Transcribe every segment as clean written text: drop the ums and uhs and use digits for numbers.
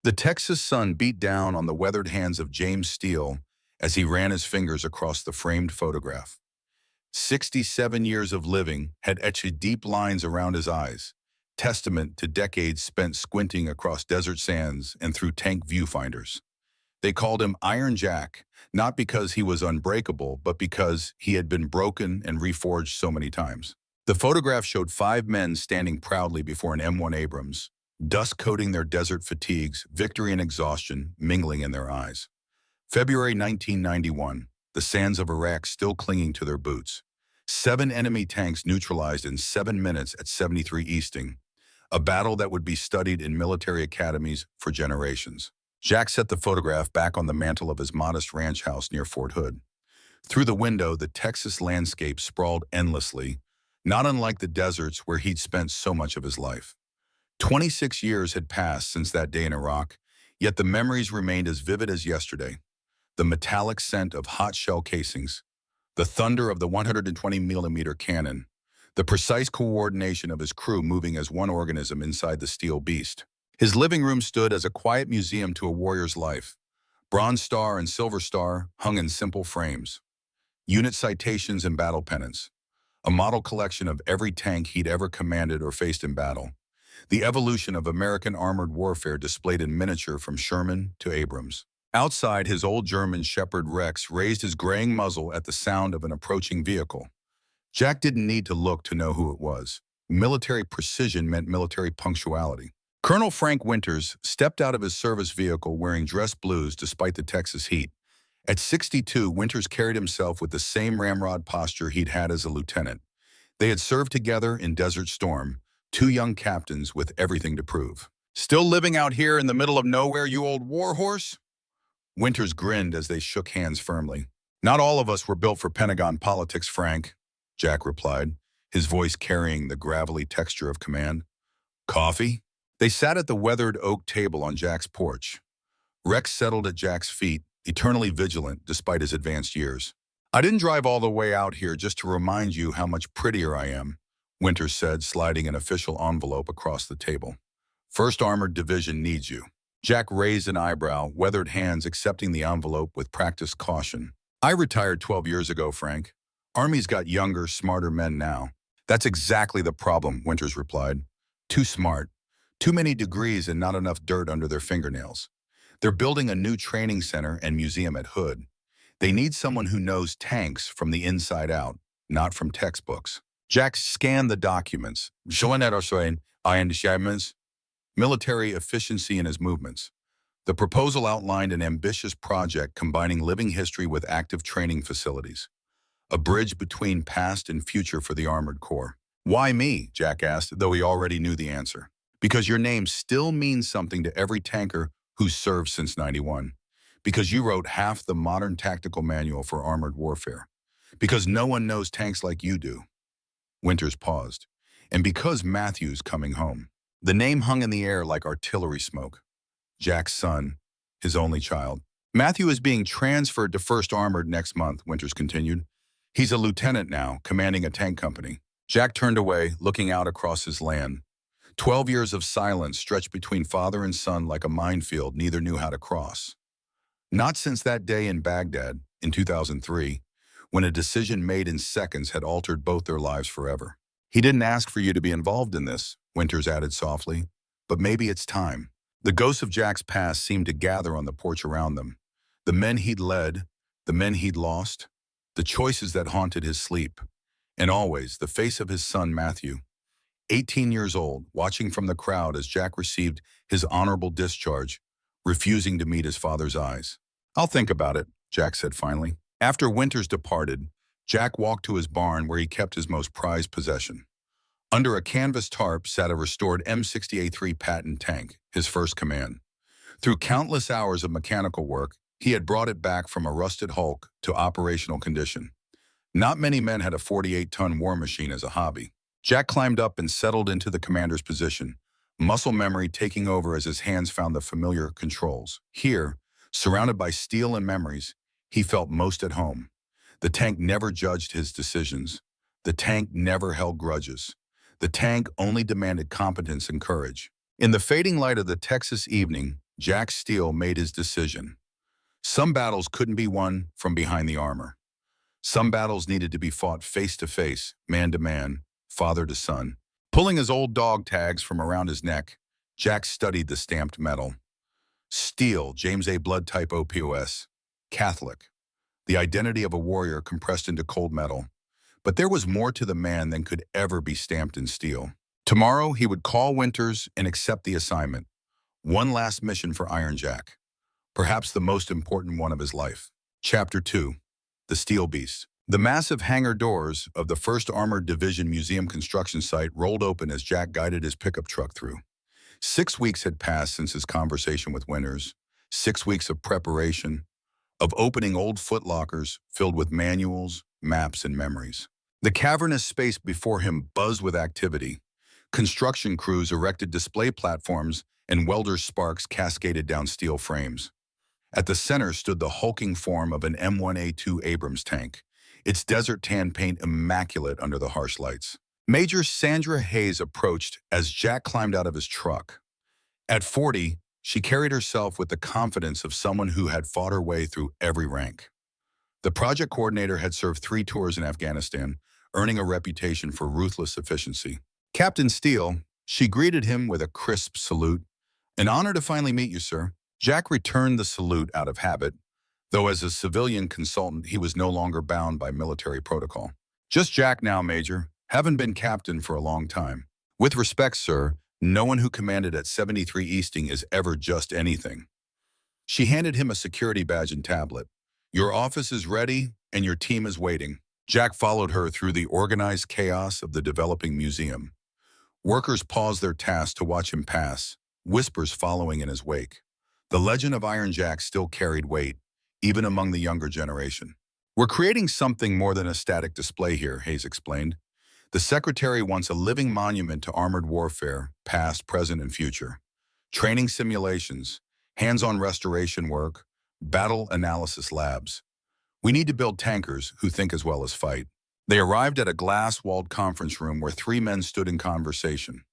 The Texas sun beat down on the weathered hands of James Steele as he ran his fingers across the framed photograph. 67 years of living had etched deep lines around his eyes, testament to decades spent squinting across desert sands and through tank viewfinders. They called him Iron Jack, not because he was unbreakable, but because he had been broken and reforged so many times. The photograph showed five men standing proudly before an M1 Abrams, dust coating their desert fatigues, victory and exhaustion mingling in their eyes. February 1991, the sands of Iraq still clinging to their boots. 7 enemy tanks neutralized in 7 minutes at 73 Easting, a battle that would be studied in military academies for generations. Jack set the photograph back on the mantel of his modest ranch house near Fort Hood. Through the window, the Texas landscape sprawled endlessly, not unlike the deserts where he'd spent so much of his life. 26 years had passed since that day in Iraq, yet the memories remained as vivid as yesterday. The metallic scent of hot shell casings, the thunder of the 120mm cannon, the precise coordination of his crew moving as one organism inside the steel beast. His living room stood as a quiet museum to a warrior's life. Bronze Star and Silver Star hung in simple frames. Unit citations and battle pennants. A model collection of every tank he'd ever commanded or faced in battle. The evolution of American armored warfare displayed in miniature from Sherman to Abrams. Outside, his old German Shepherd Rex raised his graying muzzle at the sound of an approaching vehicle. Jack didn't need to look to know who it was. Military precision meant military punctuality. Colonel Frank Winters stepped out of his service vehicle wearing dress blues despite the Texas heat. At 62, Winters carried himself with the same ramrod posture he'd had as a lieutenant. They had served together in Desert Storm, 2 young captains with everything to prove. "Still living out here in the middle of nowhere, you old warhorse?" Winters grinned as they shook hands firmly. "Not all of us were built for Pentagon politics, Frank," Jack replied, his voice carrying the gravelly texture of command. "Coffee?" They sat at the weathered oak table on Jack's porch. Rex settled at Jack's feet, eternally vigilant despite his advanced years. "I didn't drive all the way out here just to remind you how much prettier I am," Winters said, sliding an official envelope across the table. "First Armored Division needs you." Jack raised an eyebrow, weathered hands accepting the envelope with practiced caution. "I retired 12 years ago, Frank. Army's got younger, smarter men now." "That's exactly the problem," Winters replied. "Too smart. Too many degrees and not enough dirt under their fingernails. They're building a new training center and museum at Hood. They need someone who knows tanks from the inside out, not from textbooks." Jack scanned the documents, military efficiency in his movements. The proposal outlined an ambitious project combining living history with active training facilities. A bridge between past and future for the Armored Corps. "Why me?" Jack asked, though he already knew the answer. "Because your name still means something to every tanker who's served since '91. Because you wrote half the modern tactical manual for armored warfare. Because no one knows tanks like you do." Winters paused. "And because Matthew's coming home." The name hung in the air like artillery smoke. Jack's son, his only child. "Matthew is being transferred to 1st Armored next month," Winters continued. "He's a lieutenant now, commanding a tank company." Jack turned away, looking out across his land. 12 years of silence stretched between father and son like a minefield neither knew how to cross. Not since that day in Baghdad, in 2003, when a decision made in seconds had altered both their lives forever. "He didn't ask for you to be involved in this," Winters added softly, "but maybe it's time." The ghosts of Jack's past seemed to gather on the porch around them. The men he'd led, the men he'd lost, the choices that haunted his sleep, and always the face of his son Matthew. 18 years old, watching from the crowd as Jack received his honorable discharge, refusing to meet his father's eyes. "I'll think about it," Jack said finally. After Winters departed, Jack walked to his barn where he kept his most prized possession. Under a canvas tarp sat a restored M60A3 Patton tank, his first command. Through countless hours of mechanical work, he had brought it back from a rusted hulk to operational condition. Not many men had a 48-ton war machine as a hobby. Jack climbed up and settled into the commander's position, muscle memory taking over as his hands found the familiar controls. Here, surrounded by steel and memories, he felt most at home. The tank never judged his decisions. The tank never held grudges. The tank only demanded competence and courage. In the fading light of the Texas evening, Jack Steele made his decision. Some battles couldn't be won from behind the armor. Some battles needed to be fought face to face, man to man, father to son. Pulling his old dog tags from around his neck, Jack studied the stamped metal. Steele, James A. Blood type OPOS. Catholic. The identity of a warrior compressed into cold metal. But there was more to the man than could ever be stamped in steel. Tomorrow, he would call Winters and accept the assignment. One last mission for Iron Jack. Perhaps the most important one of his life. Chapter 2. The Steel Beast. The massive hangar doors of the 1st Armored Division Museum construction site rolled open as Jack guided his pickup truck through. 6 weeks had passed since his conversation with Winters. 6 weeks of preparation, of opening old footlockers filled with manuals, maps, and memories. The cavernous space before him buzzed with activity. Construction crews erected display platforms and welders' sparks cascaded down steel frames. At the center stood the hulking form of an M1A2 Abrams tank, its desert tan paint immaculate under the harsh lights. Major Sandra Hayes approached as Jack climbed out of his truck. At 40, she carried herself with the confidence of someone who had fought her way through every rank. The project coordinator had served 3 tours in Afghanistan, earning a reputation for ruthless efficiency. Captain Steele, she greeted him with a crisp salute. "An honor to finally meet you, sir." Jack returned the salute out of habit, though as a civilian consultant, he was no longer bound by military protocol. "Just Jack now, Major. Haven't been captain for a long time." "With respect, sir, no one who commanded at 73 Easting is ever just anything." She handed him a security badge and tablet. "Your office is ready, and your team is waiting." Jack followed her through the organized chaos of the developing museum. Workers paused their tasks to watch him pass, whispers following in his wake. The legend of Iron Jack still carried weight, even among the younger generation. "We're creating something more than a static display here," Hayes explained. "The Secretary wants a living monument to armored warfare, past, present, and future. Training simulations, hands-on restoration work, battle analysis labs. We need to build tankers who think as well as fight." They arrived at a glass-walled conference room where 3 men stood in conversation.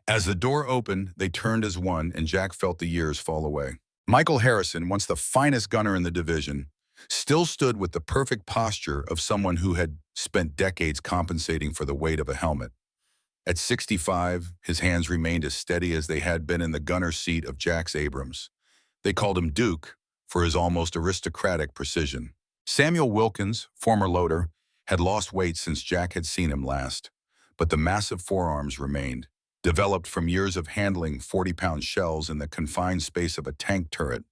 As the door opened, they turned as one, and Jack felt the years fall away. Michael Harrison, once the finest gunner in the division, still stood with the perfect posture of someone who had spent decades compensating for the weight of a helmet. At 65, his hands remained as steady as they had been in the gunner's seat of Jack's Abrams. They called him Duke for his almost aristocratic precision. Samuel Wilkins, former loader, had lost weight since Jack had seen him last, but the massive forearms remained, developed from years of handling 40-pound shells in the confined space of a tank turret.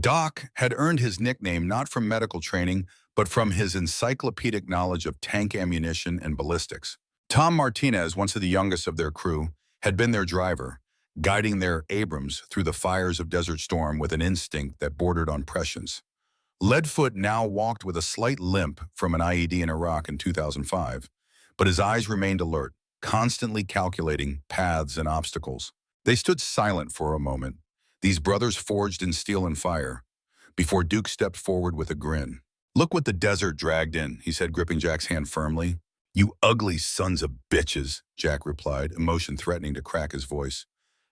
Doc had earned his nickname not from medical training, but from his encyclopedic knowledge of tank ammunition and ballistics. Tom Martinez, once the youngest of their crew, had been their driver, guiding their Abrams through the fires of Desert Storm with an instinct that bordered on prescience. Leadfoot now walked with a slight limp from an IED in Iraq in 2005, but his eyes remained alert, constantly calculating paths and obstacles. They stood silent for a moment, these brothers forged in steel and fire, before Duke stepped forward with a grin. "Look what the desert dragged in," he said, gripping Jack's hand firmly. "You ugly sons of bitches," Jack replied, emotion threatening to crack his voice.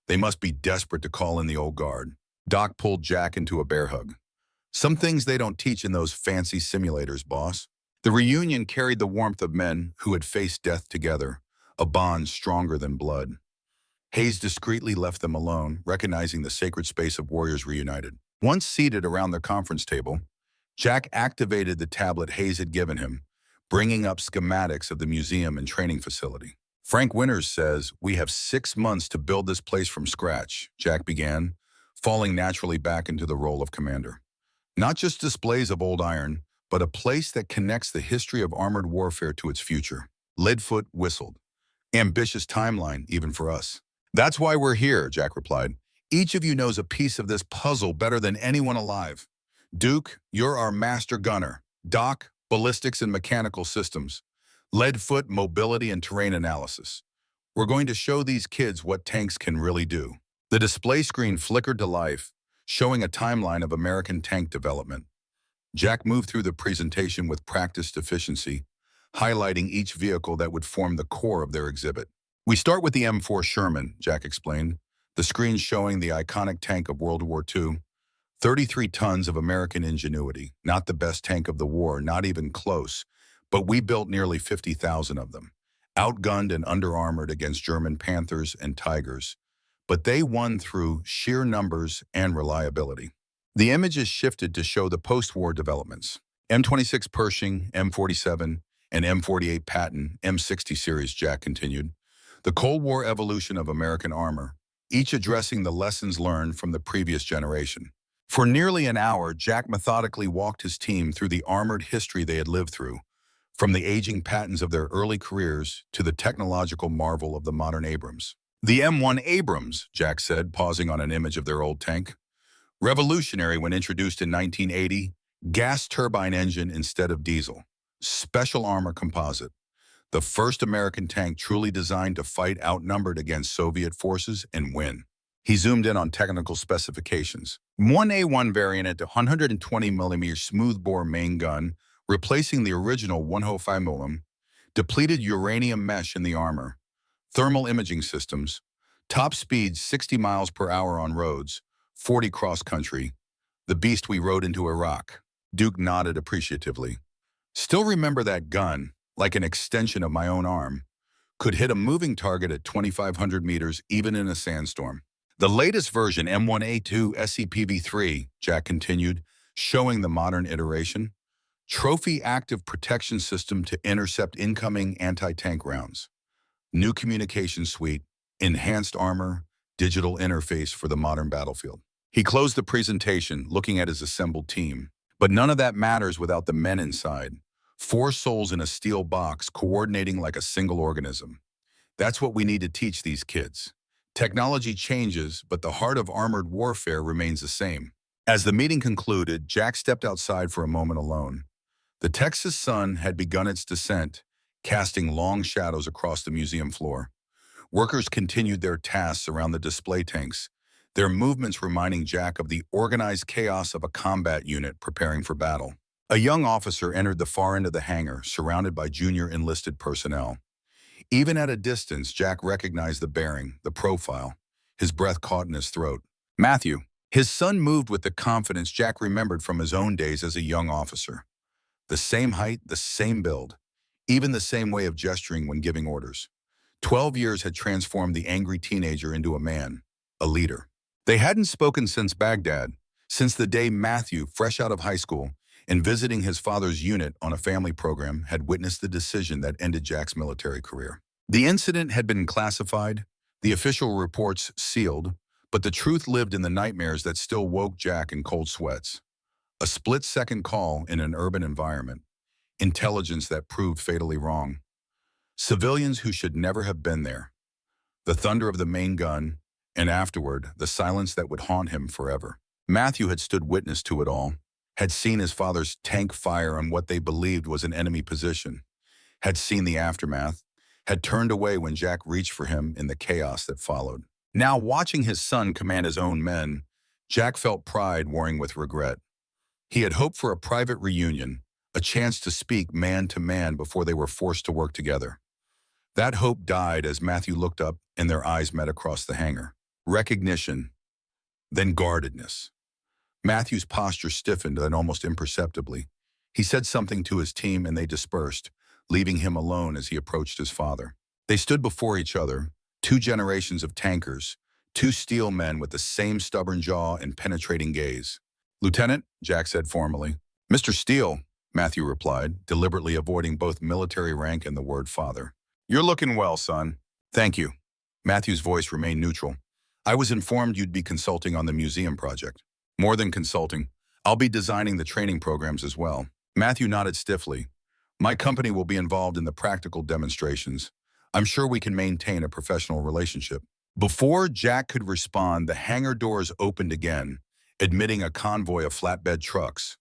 "They must be desperate to call in the old guard." Doc pulled Jack into a bear hug. "Some things they don't teach in those fancy simulators, boss." The reunion carried the warmth of men who had faced death together, a bond stronger than blood. Hayes discreetly left them alone, recognizing the sacred space of warriors reunited. Once seated around their conference table, Jack activated the tablet Hayes had given him, bringing up schematics of the museum and training facility. "Frank Winters says we have 6 months to build this place from scratch," Jack began, falling naturally back into the role of commander. "Not just displays of old iron, but a place that connects the history of armored warfare to its future." Leadfoot whistled. "Ambitious timeline, even for us." "That's why we're here," Jack replied. "Each of you knows a piece of this puzzle better than anyone alive. Duke, you're our master gunner. Doc, ballistics and mechanical systems. Leadfoot, mobility and terrain analysis. We're going to show these kids what tanks can really do." The display screen flickered to life, showing a timeline of American tank development. Jack moved through the presentation with practiced efficiency, highlighting each vehicle that would form the core of their exhibit. "We start with the M4 Sherman," Jack explained, The screen showing the iconic tank of World War II, 33 tons of American ingenuity, not the best tank of the war, not even close, but we built nearly 50,000 of them, outgunned and under-armored against German Panthers and Tigers. But they won through sheer numbers and reliability. The image is shifted to show the post-war developments. M26 Pershing, M47, and M48 Patton, M60 series, Jack continued. The Cold War evolution of American armor, each addressing the lessons learned from the previous generation. For nearly an hour, Jack methodically walked his team through the armored history they had lived through, from the aging Pattons of their early careers to the technological marvel of the modern Abrams. The M1 Abrams, Jack said, pausing on an image of their old tank. Revolutionary when introduced in 1980, gas turbine engine instead of diesel. Special armor composite. The first American tank truly designed to fight outnumbered against Soviet forces and win. He zoomed in on technical specifications. 1A1 variant at 120mm smoothbore main gun, replacing the original 105mm, depleted uranium mesh in the armor, thermal imaging systems, top speeds 60 miles per hour on roads, 40 cross-country, the beast we rode into Iraq. Duke nodded appreciatively. Still remember that gun, like an extension of my own arm, could hit a moving target at 2,500 meters even in a sandstorm. The latest version, M1A2 SCPV3, Jack continued, showing the modern iteration. Trophy active protection system to intercept incoming anti-tank rounds. New communication suite, enhanced armor, digital interface for the modern battlefield. He closed the presentation, looking at his assembled team. But none of that matters without the men inside. 4 souls in a steel box, coordinating like a single organism. That's what we need to teach these kids. Technology changes, but the heart of armored warfare remains the same. As the meeting concluded, Jack stepped outside for a moment alone. The Texas sun had begun its descent, casting long shadows across the museum floor. Workers continued their tasks around the display tanks, their movements reminding Jack of the organized chaos of a combat unit preparing for battle. A young officer entered the far end of the hangar, surrounded by junior enlisted personnel. Even at a distance, Jack recognized the bearing, the profile. His breath caught in his throat. Matthew. His son moved with the confidence Jack remembered from his own days as a young officer. The same height, the same build, even the same way of gesturing when giving orders. 12 years had transformed the angry teenager into a man, a leader. They hadn't spoken since Baghdad, since the day Matthew, fresh out of high school, and visiting his father's unit on a family program, had witnessed the decision that ended Jack's military career. The incident had been classified, the official reports sealed, but the truth lived in the nightmares that still woke Jack in cold sweats. A split-second call in an urban environment, intelligence that proved fatally wrong. Civilians who should never have been there. The thunder of the main gun, and afterward, the silence that would haunt him forever. Matthew had stood witness to it all, had seen his father's tank fire on what they believed was an enemy position, had seen the aftermath, had turned away when Jack reached for him in the chaos that followed. Now, watching his son command his own men, Jack felt pride warring with regret. He had hoped for a private reunion, a chance to speak man to man before they were forced to work together. That hope died as Matthew looked up and their eyes met across the hangar. Recognition, then guardedness. Matthew's posture stiffened and almost imperceptibly. He said something to his team and they dispersed, leaving him alone as he approached his father. They stood before each other, 2 generations of tankers, 2 steel men with the same stubborn jaw and penetrating gaze. Lieutenant, Jack said formally. Mr. Steele, Matthew replied, deliberately avoiding both military rank and the word father. You're looking well, son. Thank you. Matthew's voice remained neutral. I was informed you'd be consulting on the museum project. More than consulting, I'll be designing the training programs as well. Matthew nodded stiffly. My company will be involved in the practical demonstrations. I'm sure we can maintain a professional relationship. Before Jack could respond, the hangar doors opened again, admitting a convoy of flatbed trucks.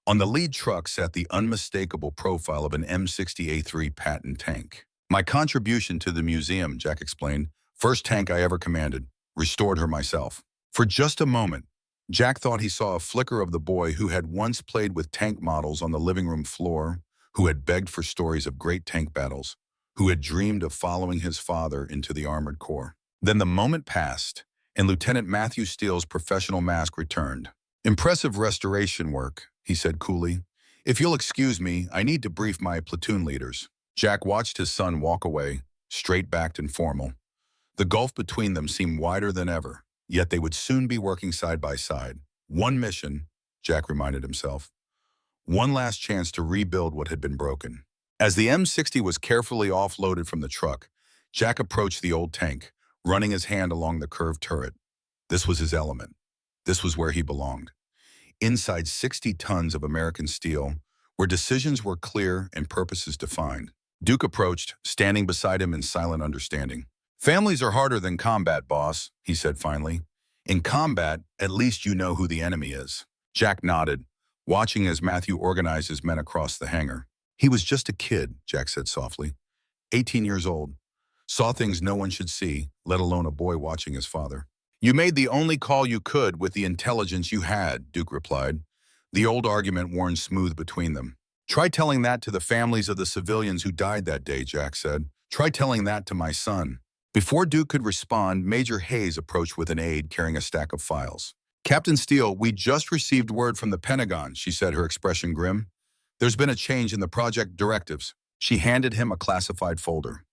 On the lead truck sat the unmistakable profile of an M60A3 Patton tank. My contribution to the museum, Jack explained, first tank I ever commanded, restored her myself. For just a moment, Jack thought he saw a flicker of the boy who had once played with tank models on the living room floor, who had begged for stories of great tank battles, who had dreamed of following his father into the armored corps. Then the moment passed, and Lieutenant Matthew Steele's professional mask returned. "Impressive restoration work," he said coolly. "If you'll excuse me, I need to brief my platoon leaders." Jack watched his son walk away, straight-backed and formal. The gulf between them seemed wider than ever, yet they would soon be working side by side. One mission, Jack reminded himself. One last chance to rebuild what had been broken. As the M60 was carefully offloaded from the truck, Jack approached the old tank, running his hand along the curved turret. This was his element. This was where he belonged. Inside 60 tons of American steel, where decisions were clear and purposes defined. Duke approached, standing beside him in silent understanding. "Families are harder than combat, boss," he said finally. "In combat, at least you know who the enemy is." Jack nodded, watching as Matthew organized his men across the hangar. "He was just a kid," Jack said softly. 18 years old. Saw things no one should see, let alone a boy watching his father. "You made the only call you could with the intelligence you had," Duke replied. The old argument worn smooth between them. "Try telling that to the families of the civilians who died that day," Jack said. "Try telling that to my son." Before Duke could respond, Major Hayes approached with an aide carrying a stack of files. "Captain Steele, we just received word from the Pentagon," she said, her expression grim. "There's been a change in the project directives." She handed him a classified folder.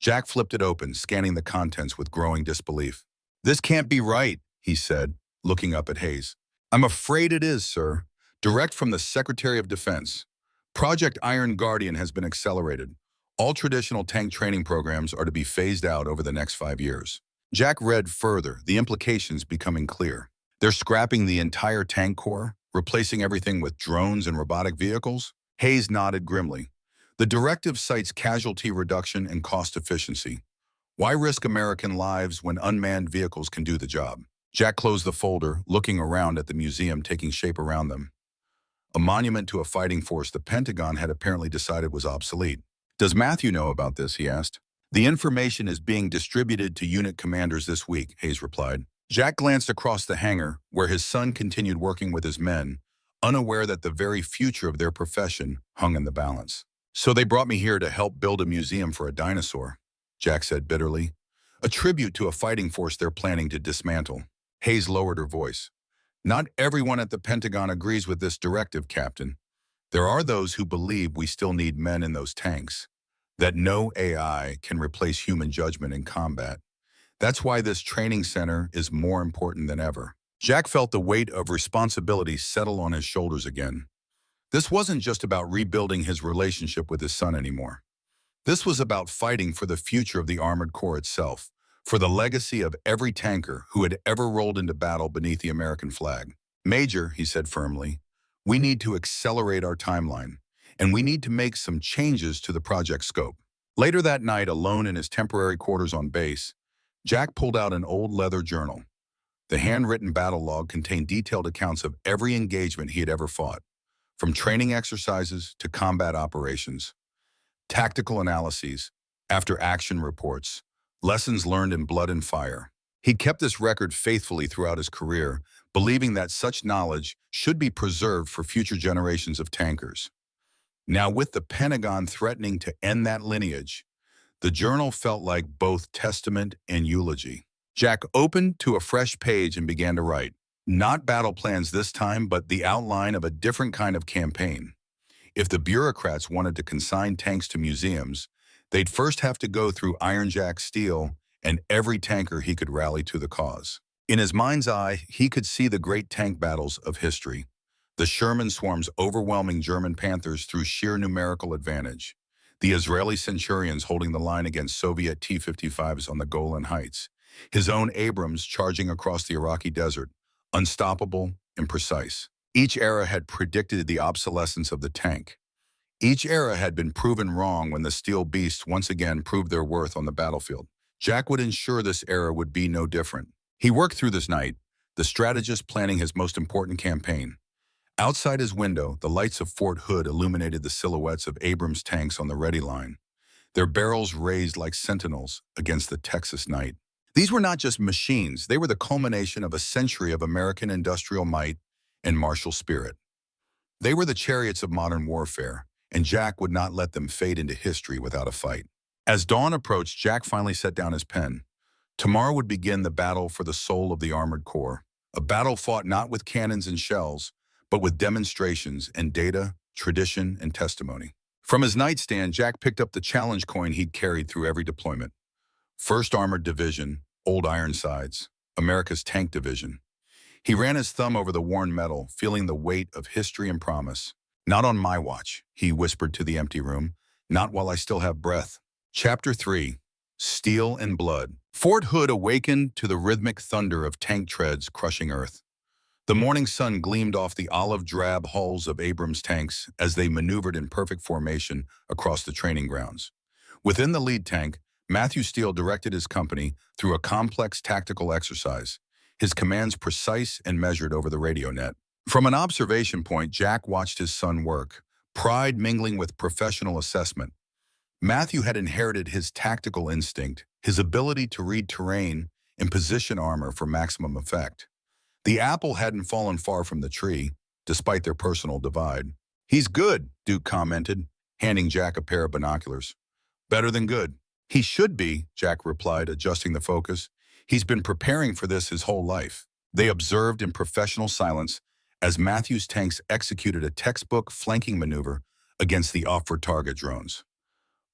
Jack flipped it open, scanning the contents with growing disbelief. "This can't be right," he said, looking up at Hayes. "I'm afraid it is, sir. Direct from the Secretary of Defense. Project Iron Guardian has been accelerated. All traditional tank training programs are to be phased out over the next 5 years." Jack read further, the implications becoming clear. They're scrapping the entire tank corps, replacing everything with drones and robotic vehicles? Hayes nodded grimly. "The directive cites casualty reduction and cost efficiency. Why risk American lives when unmanned vehicles can do the job?" Jack closed the folder, looking around at the museum taking shape around them. A monument to a fighting force the Pentagon had apparently decided was obsolete. "Does Matthew know about this?" he asked. "The information is being distributed to unit commanders this week," Hayes replied. Jack glanced across the hangar, where his son continued working with his men, unaware that the very future of their profession hung in the balance. "So they brought me here to help build a museum for a dinosaur," Jack said bitterly. "A tribute to a fighting force they're planning to dismantle." Hayes lowered her voice. "Not everyone at the Pentagon agrees with this directive, Captain. There are those who believe we still need men in those tanks, that no AI can replace human judgment in combat. That's why this training center is more important than ever." Jack felt the weight of responsibility settle on his shoulders again. This wasn't just about rebuilding his relationship with his son anymore. This was about fighting for the future of the Armored Corps itself, for the legacy of every tanker who had ever rolled into battle beneath the American flag. "Major," he said firmly, "we need to accelerate our timeline, and we need to make some changes to the project scope." Later that night, alone in his temporary quarters on base, Jack pulled out an old leather journal. The handwritten battle log contained detailed accounts of every engagement he had ever fought, from training exercises to combat operations, tactical analyses, after-action reports, lessons learned in blood and fire. He'd kept this record faithfully throughout his career, believing that such knowledge should be preserved for future generations of tankers. Now, with the Pentagon threatening to end that lineage, the journal felt like both testament and eulogy. Jack opened to a fresh page and began to write. Not battle plans this time, but the outline of a different kind of campaign. If the bureaucrats wanted to consign tanks to museums, they'd first have to go through Iron Jack Steele and every tanker he could rally to the cause. In his mind's eye, he could see the great tank battles of history. The Sherman swarms overwhelming German Panthers through sheer numerical advantage. The Israeli Centurions holding the line against Soviet T-55s on the Golan Heights. His own Abrams charging across the Iraqi desert, unstoppable and precise. Each era had predicted the obsolescence of the tank. Each era had been proven wrong when the steel beasts once again proved their worth on the battlefield. Jack would ensure this era would be no different. He worked through this night, the strategist planning his most important campaign. Outside his window, the lights of Fort Hood illuminated the silhouettes of Abrams tanks on the ready line, their barrels raised like sentinels against the Texas night. These were not just machines, they were the culmination of a century of American industrial might and martial spirit. They were the chariots of modern warfare, and Jack would not let them fade into history without a fight. As dawn approached, Jack finally set down his pen. Tomorrow would begin the battle for the soul of the Armored Corps, a battle fought not with cannons and shells, but with demonstrations and data, tradition, and testimony. From his nightstand, Jack picked up the challenge coin he'd carried through every deployment. 1st Armored Division, Old Ironsides, America's Tank Division. He ran his thumb over the worn metal, feeling the weight of history and promise. Not on my watch, he whispered to the empty room. Not while I still have breath. Chapter 3. Steel and Blood. Fort Hood awakened to the rhythmic thunder of tank treads crushing earth. The morning sun gleamed off the olive-drab hulls of Abrams tanks as they maneuvered in perfect formation across the training grounds. Within the lead tank, Matthew Steele directed his company through a complex tactical exercise, his commands precise and measured over the radio net. From an observation point, Jack watched his son work, pride mingling with professional assessment. Matthew had inherited his tactical instinct, his ability to read terrain and position armor for maximum effect. The apple hadn't fallen far from the tree, despite their personal divide. "He's good," Duke commented, handing Jack a pair of binoculars. "Better than good." "He should be," Jack replied, adjusting the focus. "He's been preparing for this his whole life." They observed in professional silence as Matthew's tanks executed a textbook flanking maneuver against the off-for-target drones.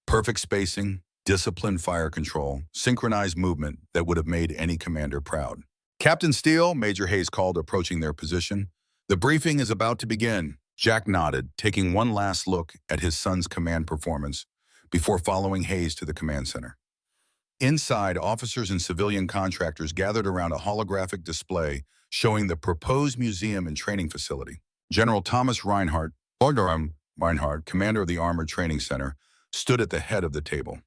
Perfect spacing, disciplined fire control, synchronized movement that would have made any commander proud. "Captain Steele," Major Hayes called, approaching their position. "The briefing is about to begin." Jack nodded, taking one last look at his son's command performance before following Hayes to the command center. Inside, officers and civilian contractors gathered around a holographic display showing the proposed museum and training facility. General Thomas Reinhardt, commander of the Armored Training Center, stood at the head of the table.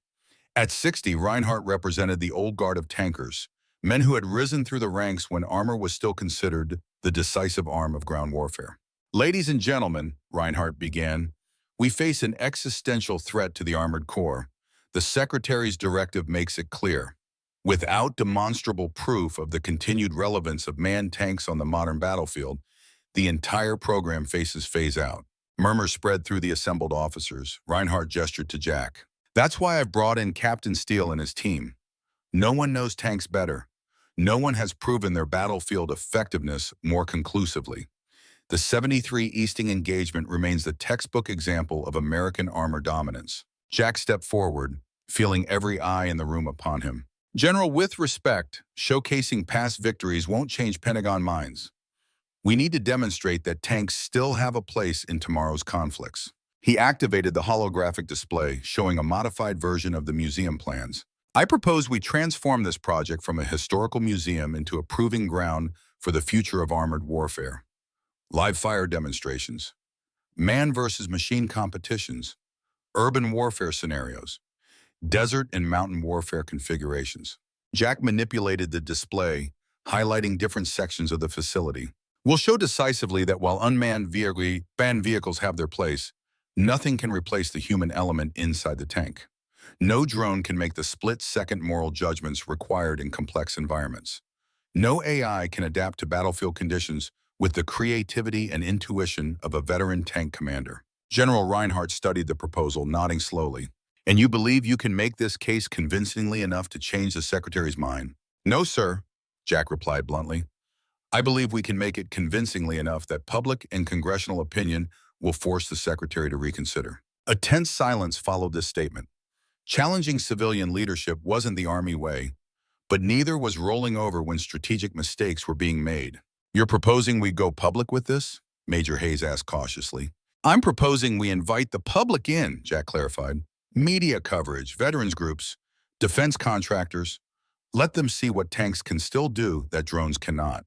At 60, Reinhardt represented the old guard of tankers, men who had risen through the ranks when armor was still considered the decisive arm of ground warfare. "Ladies and gentlemen," Reinhardt began, "we face an existential threat to the Armored Corps. The Secretary's directive makes it clear. Without demonstrable proof of the continued relevance of manned tanks on the modern battlefield, the entire program faces phase-out." Murmurs spread through the assembled officers. Reinhardt gestured to Jack. "That's why I've brought in Captain Steele and his team. No one knows tanks better. No one has proven their battlefield effectiveness more conclusively. The 73 Easting engagement remains the textbook example of American armor dominance." Jack stepped forward, feeling every eye in the room upon him. "General, with respect, showcasing past victories won't change Pentagon minds. We need to demonstrate that tanks still have a place in tomorrow's conflicts." He activated the holographic display, showing a modified version of the museum plans. "I propose we transform this project from a historical museum into a proving ground for the future of armored warfare. Live fire demonstrations, man versus machine competitions, urban warfare scenarios, desert and mountain warfare configurations." Jack manipulated the display, highlighting different sections of the facility. "We'll show decisively that while unmanned vehicles have their place, nothing can replace the human element inside the tank. No drone can make the split-second moral judgments required in complex environments. No AI can adapt to battlefield conditions with the creativity and intuition of a veteran tank commander." General Reinhardt studied the proposal, nodding slowly. "And you believe you can make this case convincingly enough to change the Secretary's mind?" "No, sir," Jack replied bluntly. "I believe we can make it convincingly enough that public and congressional opinion will force the Secretary to reconsider." A tense silence followed this statement. Challenging civilian leadership wasn't the Army way, but neither was rolling over when strategic mistakes were being made. "You're proposing we go public with this?" Major Hayes asked cautiously. "I'm proposing we invite the public in," Jack clarified. "Media coverage, veterans groups, defense contractors. Let them see what tanks can still do that drones cannot.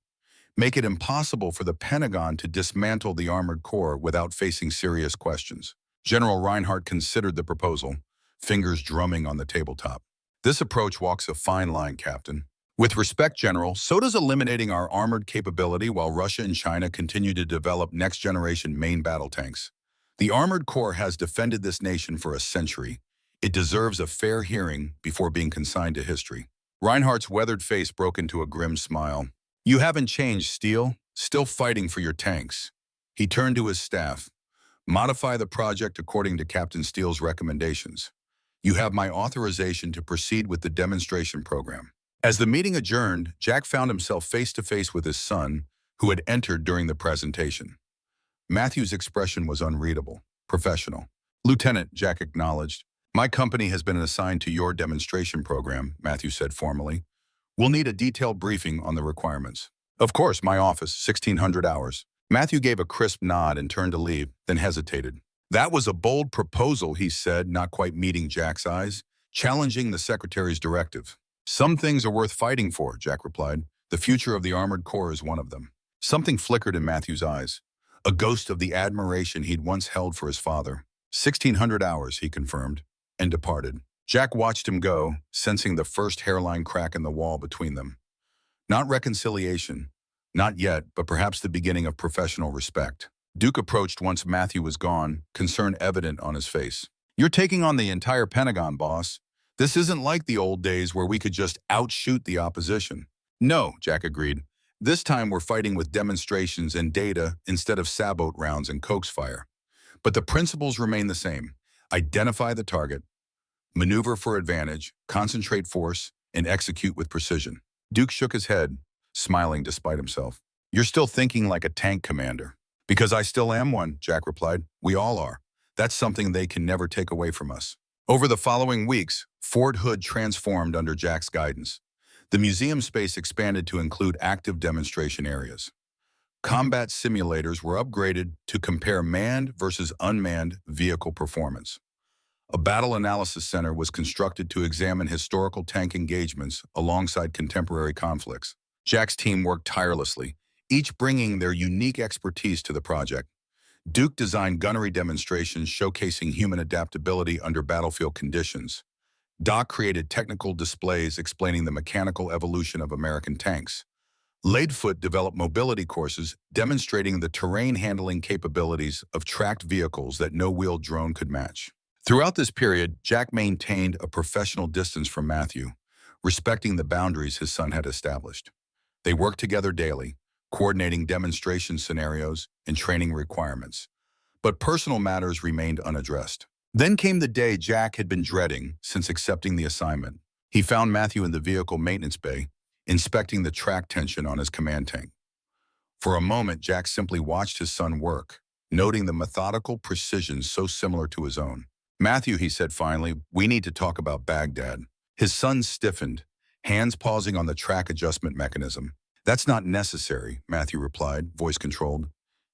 Make it impossible for the Pentagon to dismantle the Armored Corps without facing serious questions." General Reinhardt considered the proposal, fingers drumming on the tabletop. "This approach walks a fine line, Captain. With respect, General, so does eliminating our armored capability while Russia and China continue to develop next-generation main battle tanks. The Armored Corps has defended this nation for a century. It deserves a fair hearing before being consigned to history." Reinhardt's weathered face broke into a grim smile. "You haven't changed, Steele. Still fighting for your tanks." He turned to his staff. "Modify the project according to Captain Steele's recommendations. You have my authorization to proceed with the demonstration program." As the meeting adjourned, Jack found himself face to face with his son, who had entered during the presentation. Matthew's expression was unreadable, professional. "Lieutenant," Jack acknowledged. "My company has been assigned to your demonstration program," Matthew said formally. "We'll need a detailed briefing on the requirements." "Of course, my office, 1600 hours." Matthew gave a crisp nod and turned to leave, then hesitated. "That was a bold proposal," he said, not quite meeting Jack's eyes, challenging the secretary's directive. "Some things are worth fighting for," Jack replied. "The future of the Armored Corps is one of them." Something flickered in Matthew's eyes, a ghost of the admiration he'd once held for his father. 1600 hours, he confirmed, and departed. Jack watched him go, sensing the first hairline crack in the wall between them. Not reconciliation, not yet, but perhaps the beginning of professional respect. Duke approached once Matthew was gone, concern evident on his face. "You're taking on the entire Pentagon, boss. This isn't like the old days where we could just outshoot the opposition." "No," Jack agreed. "This time we're fighting with demonstrations and data instead of sabot rounds and coax fire. But the principles remain the same. Identify the target, maneuver for advantage, concentrate force, and execute with precision." Duke shook his head, smiling despite himself. "You're still thinking like a tank commander." "Because I still am one," Jack replied. "We all are. That's something they can never take away from us." Over the following weeks, Fort Hood transformed under Jack's guidance. The museum space expanded to include active demonstration areas. Combat simulators were upgraded to compare manned versus unmanned vehicle performance. A battle analysis center was constructed to examine historical tank engagements alongside contemporary conflicts. Jack's team worked tirelessly, each bringing their unique expertise to the project. Duke designed gunnery demonstrations showcasing human adaptability under battlefield conditions. Doc created technical displays explaining the mechanical evolution of American tanks. Ladefoot developed mobility courses demonstrating the terrain handling capabilities of tracked vehicles that no wheeled drone could match. Throughout this period, Jack maintained a professional distance from Matthew, respecting the boundaries his son had established. They worked together daily, coordinating demonstration scenarios and training requirements. But personal matters remained unaddressed. Then came the day Jack had been dreading since accepting the assignment. He found Matthew in the vehicle maintenance bay, inspecting the track tension on his command tank. For a moment, Jack simply watched his son work, noting the methodical precision so similar to his own. "Matthew," he said finally, "we need to talk about Baghdad." His son stiffened, hands pausing on the track adjustment mechanism. "That's not necessary," Matthew replied, voice controlled.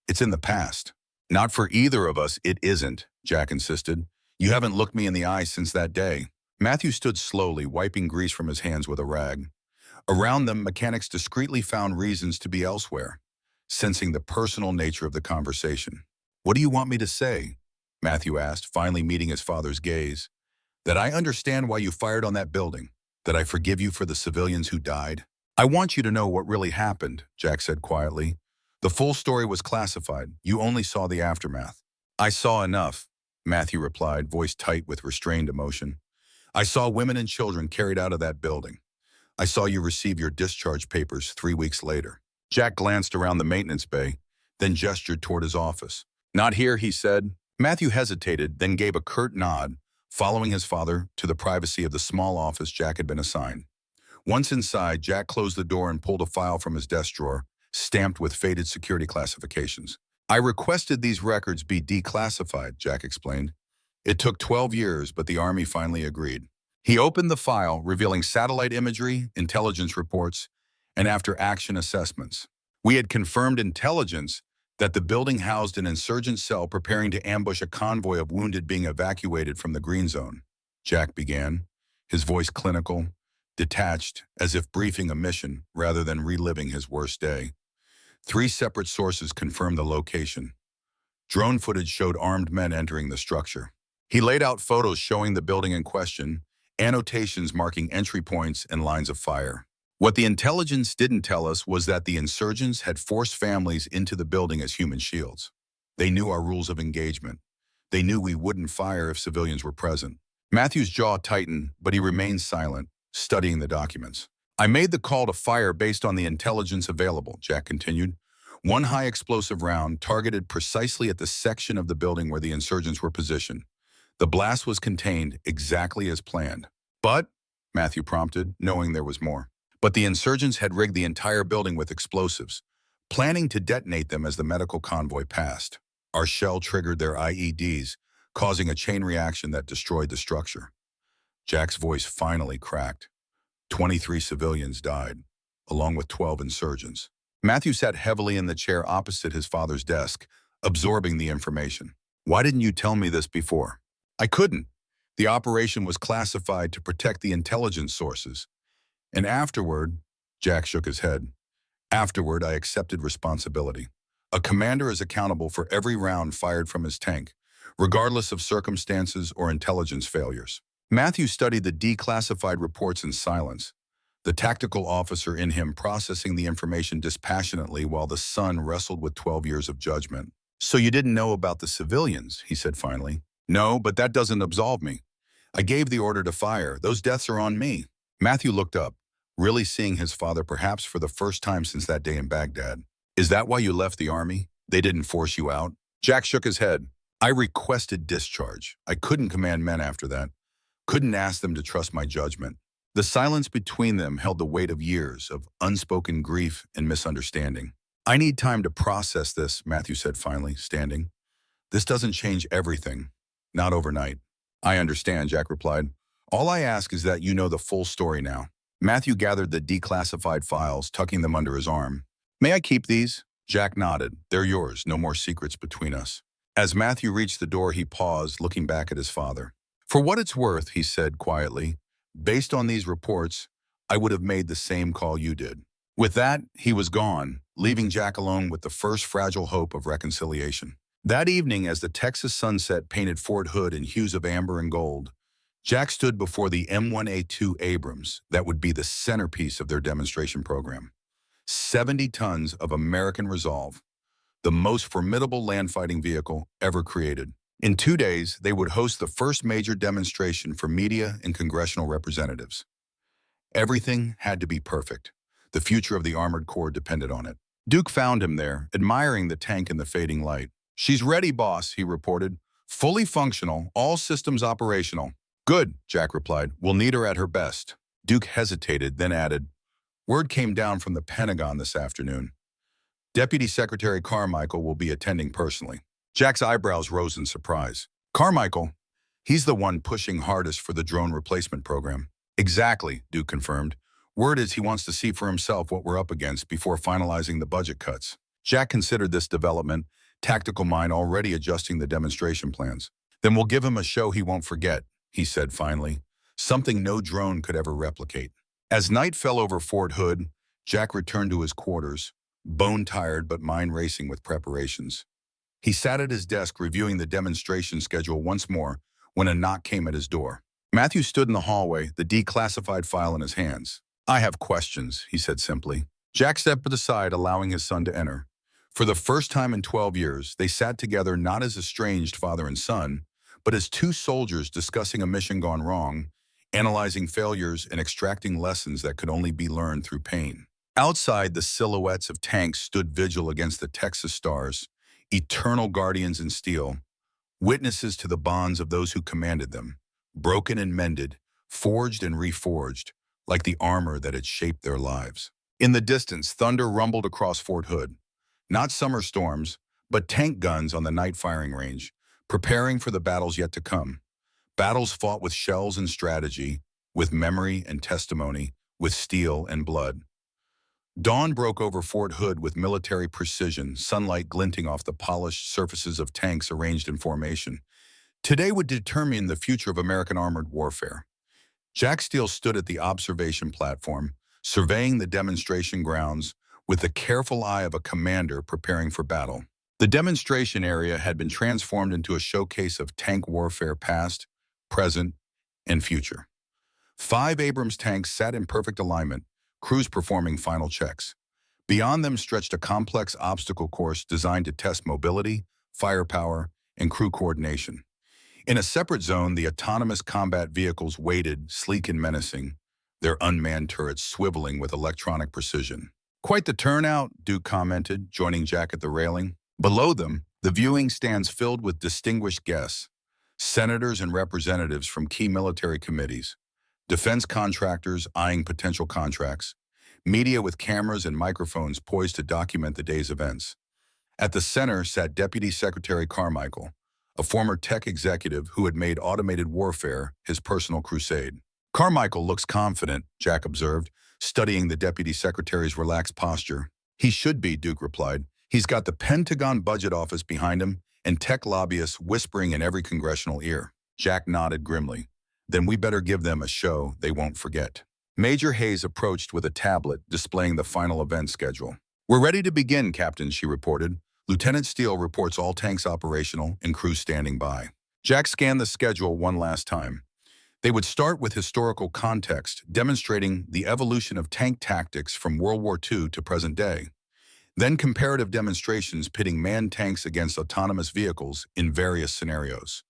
"It's in the past." "Not for either of us, it isn't," Jack insisted. "You haven't looked me in the eye since that day." Matthew stood slowly, wiping grease from his hands with a rag. Around them, mechanics discreetly found reasons to be elsewhere, sensing the personal nature of the conversation. "What do you want me to say?" Matthew asked, finally meeting his father's gaze. "That I understand why you fired on that building, that I forgive you for the civilians who died." "I want you to know what really happened," Jack said quietly. "The full story was classified. You only saw the aftermath." "I saw enough," Matthew replied, voice tight with restrained emotion. "I saw women and children carried out of that building. I saw you receive your discharge papers 3 weeks later." Jack glanced around the maintenance bay, then gestured toward his office. "Not here," he said. Matthew hesitated, then gave a curt nod, following his father to the privacy of the small office Jack had been assigned. Once inside, Jack closed the door and pulled a file from his desk drawer, stamped with faded security classifications. "I requested these records be declassified," Jack explained. "It took 12 years, but the Army finally agreed." He opened the file, revealing satellite imagery, intelligence reports, and after-action assessments. "We had confirmed intelligence that the building housed an insurgent cell preparing to ambush a convoy of wounded being evacuated from the Green Zone," Jack began, his voice clinical, detached, as if briefing a mission rather than reliving his worst day. 3 separate sources confirmed the location. Drone footage showed armed men entering the structure. He laid out photos showing the building in question, annotations marking entry points and lines of fire. What the intelligence didn't tell us was that the insurgents had forced families into the building as human shields. They knew our rules of engagement. They knew we wouldn't fire if civilians were present. Matthew's jaw tightened, but he remained silent, studying the documents. "I made the call to fire based on the intelligence available," Jack continued. "One high explosive round targeted precisely at the section of the building where the insurgents were positioned. The blast was contained exactly as planned." "But," Matthew prompted, knowing there was more. But the insurgents had rigged the entire building with explosives, planning to detonate them as the medical convoy passed. Our shell triggered their IEDs, causing a chain reaction that destroyed the structure. Jack's voice finally cracked. 23 civilians died, along with 12 insurgents. Matthew sat heavily in the chair opposite his father's desk, absorbing the information. Why didn't you tell me this before? I couldn't. The operation was classified to protect the intelligence sources. And afterward, Jack shook his head. Afterward, I accepted responsibility. A commander is accountable for every round fired from his tank, regardless of circumstances or intelligence failures. Matthew studied the declassified reports in silence, the tactical officer in him processing the information dispassionately while the son wrestled with 12 years of judgment. So you didn't know about the civilians, he said finally. No, but that doesn't absolve me. I gave the order to fire. Those deaths are on me. Matthew looked up, really seeing his father perhaps for the first time since that day in Baghdad. Is that why you left the army? They didn't force you out? Jack shook his head. I requested discharge. I couldn't command men after that. Couldn't ask them to trust my judgment. The silence between them held the weight of years of unspoken grief and misunderstanding. I need time to process this, Matthew said finally, standing. This doesn't change everything. Not overnight. I understand, Jack replied. All I ask is that you know the full story now. Matthew gathered the declassified files, tucking them under his arm. May I keep these? Jack nodded. They're yours. No more secrets between us. As Matthew reached the door, he paused, looking back at his father. For what it's worth, he said quietly, based on these reports, I would have made the same call you did. With that, he was gone, leaving Jack alone with the first fragile hope of reconciliation. That evening, as the Texas sunset painted Fort Hood in hues of amber and gold, Jack stood before the M1A2 Abrams that would be the centerpiece of their demonstration program. 70 tons of American resolve, the most formidable land-fighting vehicle ever created. In 2 days, they would host the first major demonstration for media and congressional representatives. Everything had to be perfect. The future of the Armored Corps depended on it. Duke found him there, admiring the tank in the fading light. She's ready, boss, he reported. Fully functional, all systems operational. Good, Jack replied. We'll need her at her best. Duke hesitated, then added, word came down from the Pentagon this afternoon. Deputy Secretary Carmichael will be attending personally. Jack's eyebrows rose in surprise. Carmichael? He's the one pushing hardest for the drone replacement program. Exactly, Duke confirmed. Word is he wants to see for himself what we're up against before finalizing the budget cuts. Jack considered this development, tactical mind already adjusting the demonstration plans. Then we'll give him a show he won't forget, he said finally. Something no drone could ever replicate. As night fell over Fort Hood, Jack returned to his quarters, bone-tired but mind-racing with preparations. He sat at his desk reviewing the demonstration schedule once more when a knock came at his door. Matthew stood in the hallway, the declassified file in his hands. I have questions, he said simply. Jack stepped aside, allowing his son to enter. For the first time in 12 years, they sat together not as estranged father and son, but as two soldiers discussing a mission gone wrong, analyzing failures and extracting lessons that could only be learned through pain. Outside, the silhouettes of tanks stood vigil against the Texas stars, eternal guardians in steel, witnesses to the bonds of those who commanded them, broken and mended, forged and reforged, like the armor that had shaped their lives. In the distance, thunder rumbled across Fort Hood. Not summer storms, but tank guns on the night firing range, preparing for the battles yet to come. Battles fought with shells and strategy, with memory and testimony, with steel and blood. Dawn broke over Fort Hood with military precision, sunlight glinting off the polished surfaces of tanks arranged in formation. Today would determine the future of American armored warfare. Jack Steele stood at the observation platform, surveying the demonstration grounds with the careful eye of a commander preparing for battle. The demonstration area had been transformed into a showcase of tank warfare past, present, and future. 5 Abrams tanks sat in perfect alignment, crews performing final checks. Beyond them stretched a complex obstacle course designed to test mobility, firepower, and crew coordination. In a separate zone, the autonomous combat vehicles waited, sleek and menacing, their unmanned turrets swiveling with electronic precision. Quite the turnout, Duke commented, joining Jack at the railing. Below them, the viewing stands filled with distinguished guests, senators and representatives from key military committees, defense contractors eyeing potential contracts, media with cameras and microphones poised to document the day's events. At the center sat Deputy Secretary Carmichael, a former tech executive who had made automated warfare his personal crusade. Carmichael looks confident, Jack observed, studying the Deputy Secretary's relaxed posture. He should be, Duke replied. He's got the Pentagon budget office behind him and tech lobbyists whispering in every congressional ear. Jack nodded grimly. Then we better give them a show they won't forget. Major Hayes approached with a tablet displaying the final event schedule. We're ready to begin, Captain, she reported. Lieutenant Steele reports all tanks operational and crews standing by. Jack scanned the schedule one last time. They would start with historical context, demonstrating the evolution of tank tactics from World War II to present day. Then comparative demonstrations pitting manned tanks against autonomous vehicles in various scenarios.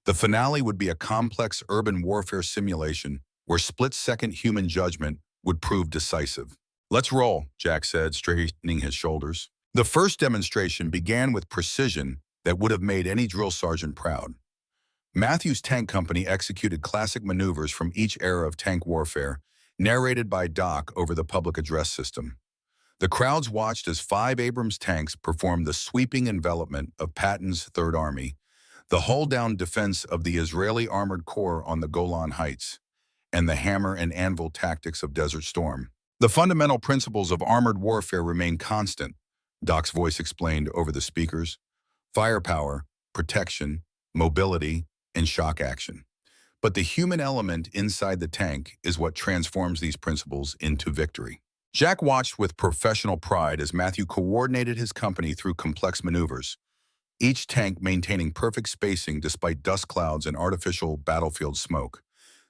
The finale would be a complex urban warfare simulation where split-second human judgment would prove decisive. Let's roll, Jack said, straightening his shoulders. The first demonstration began with precision that would have made any drill sergeant proud. Matthews Tank Company executed classic maneuvers from each era of tank warfare, narrated by Doc over the public address system. The crowds watched as 5 Abrams tanks performed the sweeping envelopment of Patton's Third Army, the hull-down defense of the Israeli Armored Corps on the Golan Heights, and the hammer and anvil tactics of Desert Storm. The fundamental principles of armored warfare remain constant, Doc's voice explained over the speakers. Firepower, protection, mobility, and shock action. But the human element inside the tank is what transforms these principles into victory. Jack watched with professional pride as Matthew coordinated his company through complex maneuvers, each tank maintaining perfect spacing despite dust clouds and artificial battlefield smoke.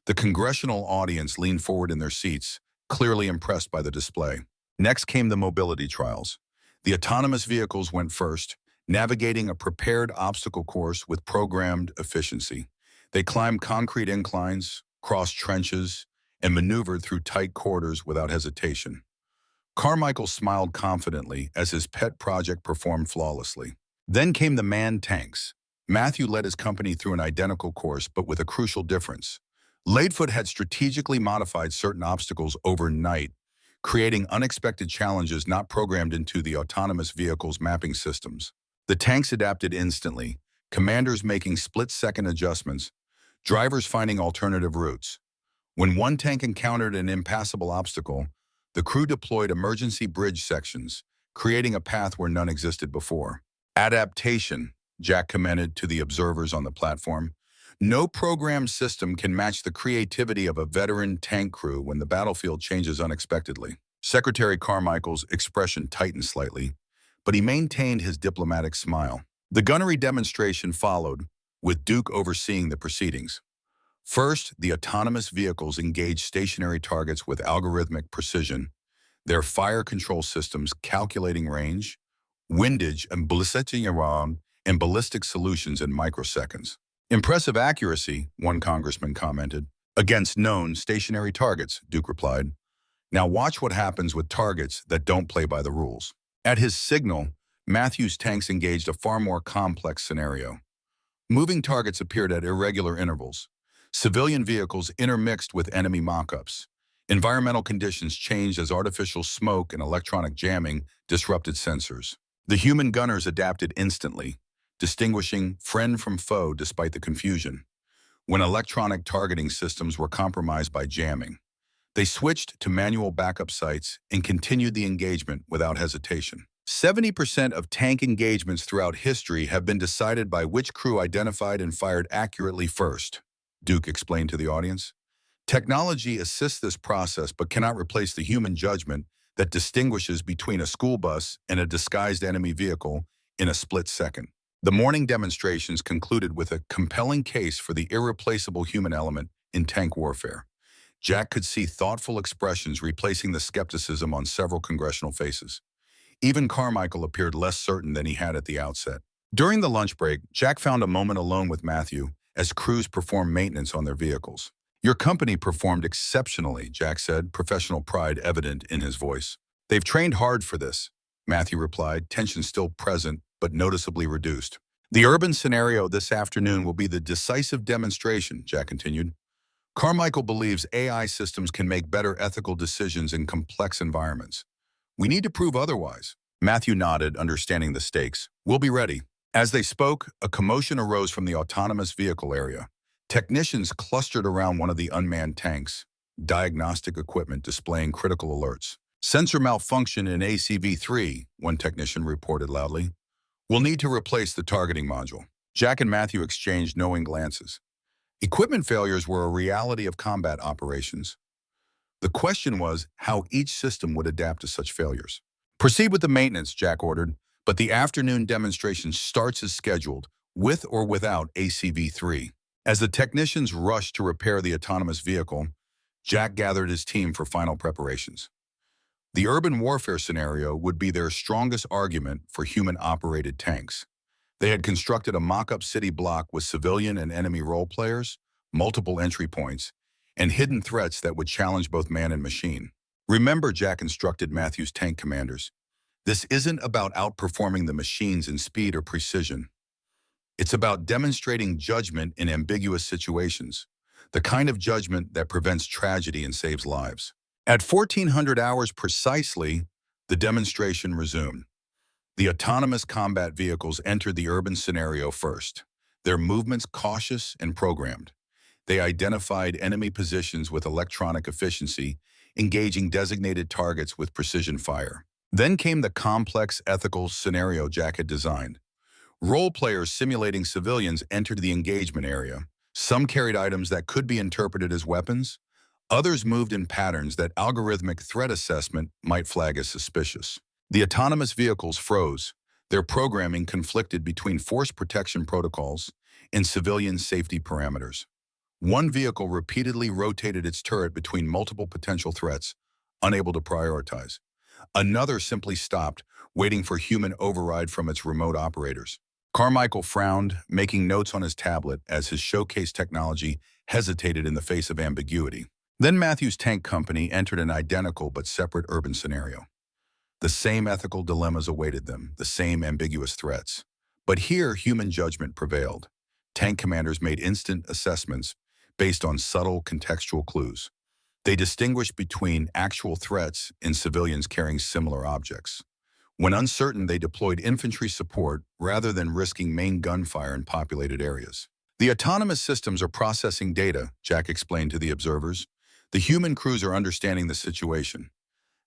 The congressional audience leaned forward in their seats, clearly impressed by the display. Next came the mobility trials. The autonomous vehicles went first, navigating a prepared obstacle course with programmed efficiency. They climbed concrete inclines, crossed trenches, and maneuvered through tight corridors without hesitation. Carmichael smiled confidently as his pet project performed flawlessly. Then came the manned tanks. Matthew led his company through an identical course, but with a crucial difference. Ladefoot had strategically modified certain obstacles overnight, creating unexpected challenges not programmed into the autonomous vehicle's mapping systems. The tanks adapted instantly, commanders making split-second adjustments, drivers finding alternative routes. When one tank encountered an impassable obstacle, the crew deployed emergency bridge sections, creating a path where none existed before. Adaptation, Jack commented to the observers on the platform. No programmed system can match the creativity of a veteran tank crew when the battlefield changes unexpectedly. Secretary Carmichael's expression tightened slightly, but he maintained his diplomatic smile. The gunnery demonstration followed, with Duke overseeing the proceedings. First, the autonomous vehicles engaged stationary targets with algorithmic precision, their fire control systems calculating range, windage, and ballistic solutions in microseconds. Impressive accuracy, one congressman commented. Against known stationary targets, Duke replied. Now watch what happens with targets that don't play by the rules. At his signal, Matthews' tanks engaged a far more complex scenario. Moving targets appeared at irregular intervals. Civilian vehicles intermixed with enemy mock-ups. Environmental conditions changed as artificial smoke and electronic jamming disrupted sensors. The human gunners adapted instantly, distinguishing friend from foe despite the confusion. When electronic targeting systems were compromised by jamming, they switched to manual backup sites and continued the engagement without hesitation. 70% of tank engagements throughout history have been decided by which crew identified and fired accurately first, Duke explained to the audience. Technology assists this process but cannot replace the human judgment that distinguishes between a school bus and a disguised enemy vehicle in a split second. The morning demonstrations concluded with a compelling case for the irreplaceable human element in tank warfare. Jack could see thoughtful expressions replacing the skepticism on several congressional faces. Even Carmichael appeared less certain than he had at the outset. During the lunch break, Jack found a moment alone with Matthew as crews performed maintenance on their vehicles. Your company performed exceptionally, Jack said, professional pride evident in his voice. They've trained hard for this, Matthew replied, tension still present but noticeably reduced. The urban scenario this afternoon will be the decisive demonstration, Jack continued. Carmichael believes AI systems can make better ethical decisions in complex environments. We need to prove otherwise. Matthew nodded, understanding the stakes. We'll be ready. As they spoke, a commotion arose from the autonomous vehicle area. Technicians clustered around one of the unmanned tanks, diagnostic equipment displaying critical alerts. Sensor malfunction in ACV-3, one technician reported loudly. We'll need to replace the targeting module. Jack and Matthew exchanged knowing glances. Equipment failures were a reality of combat operations. The question was how each system would adapt to such failures. Proceed with the maintenance, Jack ordered, but the afternoon demonstration starts as scheduled, with or without ACV-3. As the technicians rushed to repair the autonomous vehicle, Jack gathered his team for final preparations. The urban warfare scenario would be their strongest argument for human-operated tanks. They had constructed a mock-up city block with civilian and enemy role players, multiple entry points, and hidden threats that would challenge both man and machine. Remember, Jack instructed Matthew's tank commanders, this isn't about outperforming the machines in speed or precision. It's about demonstrating judgment in ambiguous situations, the kind of judgment that prevents tragedy and saves lives. At 1400 hours precisely, the demonstration resumed. The autonomous combat vehicles entered the urban scenario first, their movements cautious and programmed. They identified enemy positions with electronic efficiency, engaging designated targets with precision fire. Then came the complex ethical scenario Jack had designed. Role players simulating civilians entered the engagement area. Some carried items that could be interpreted as weapons. Others moved in patterns that algorithmic threat assessment might flag as suspicious. The autonomous vehicles froze. Their programming conflicted between force protection protocols and civilian safety parameters. One vehicle repeatedly rotated its turret between multiple potential threats, unable to prioritize. Another simply stopped, waiting for human override from its remote operators. Carmichael frowned, making notes on his tablet as his showcase technology hesitated in the face of ambiguity. Then Matthew's tank company entered an identical but separate urban scenario. The same ethical dilemmas awaited them, the same ambiguous threats. But here, human judgment prevailed. Tank commanders made instant assessments based on subtle contextual clues. They distinguished between actual threats and civilians carrying similar objects. When uncertain, they deployed infantry support rather than risking main gunfire in populated areas. The autonomous systems are processing data, Jack explained to the observers. The human crews are understanding the situation.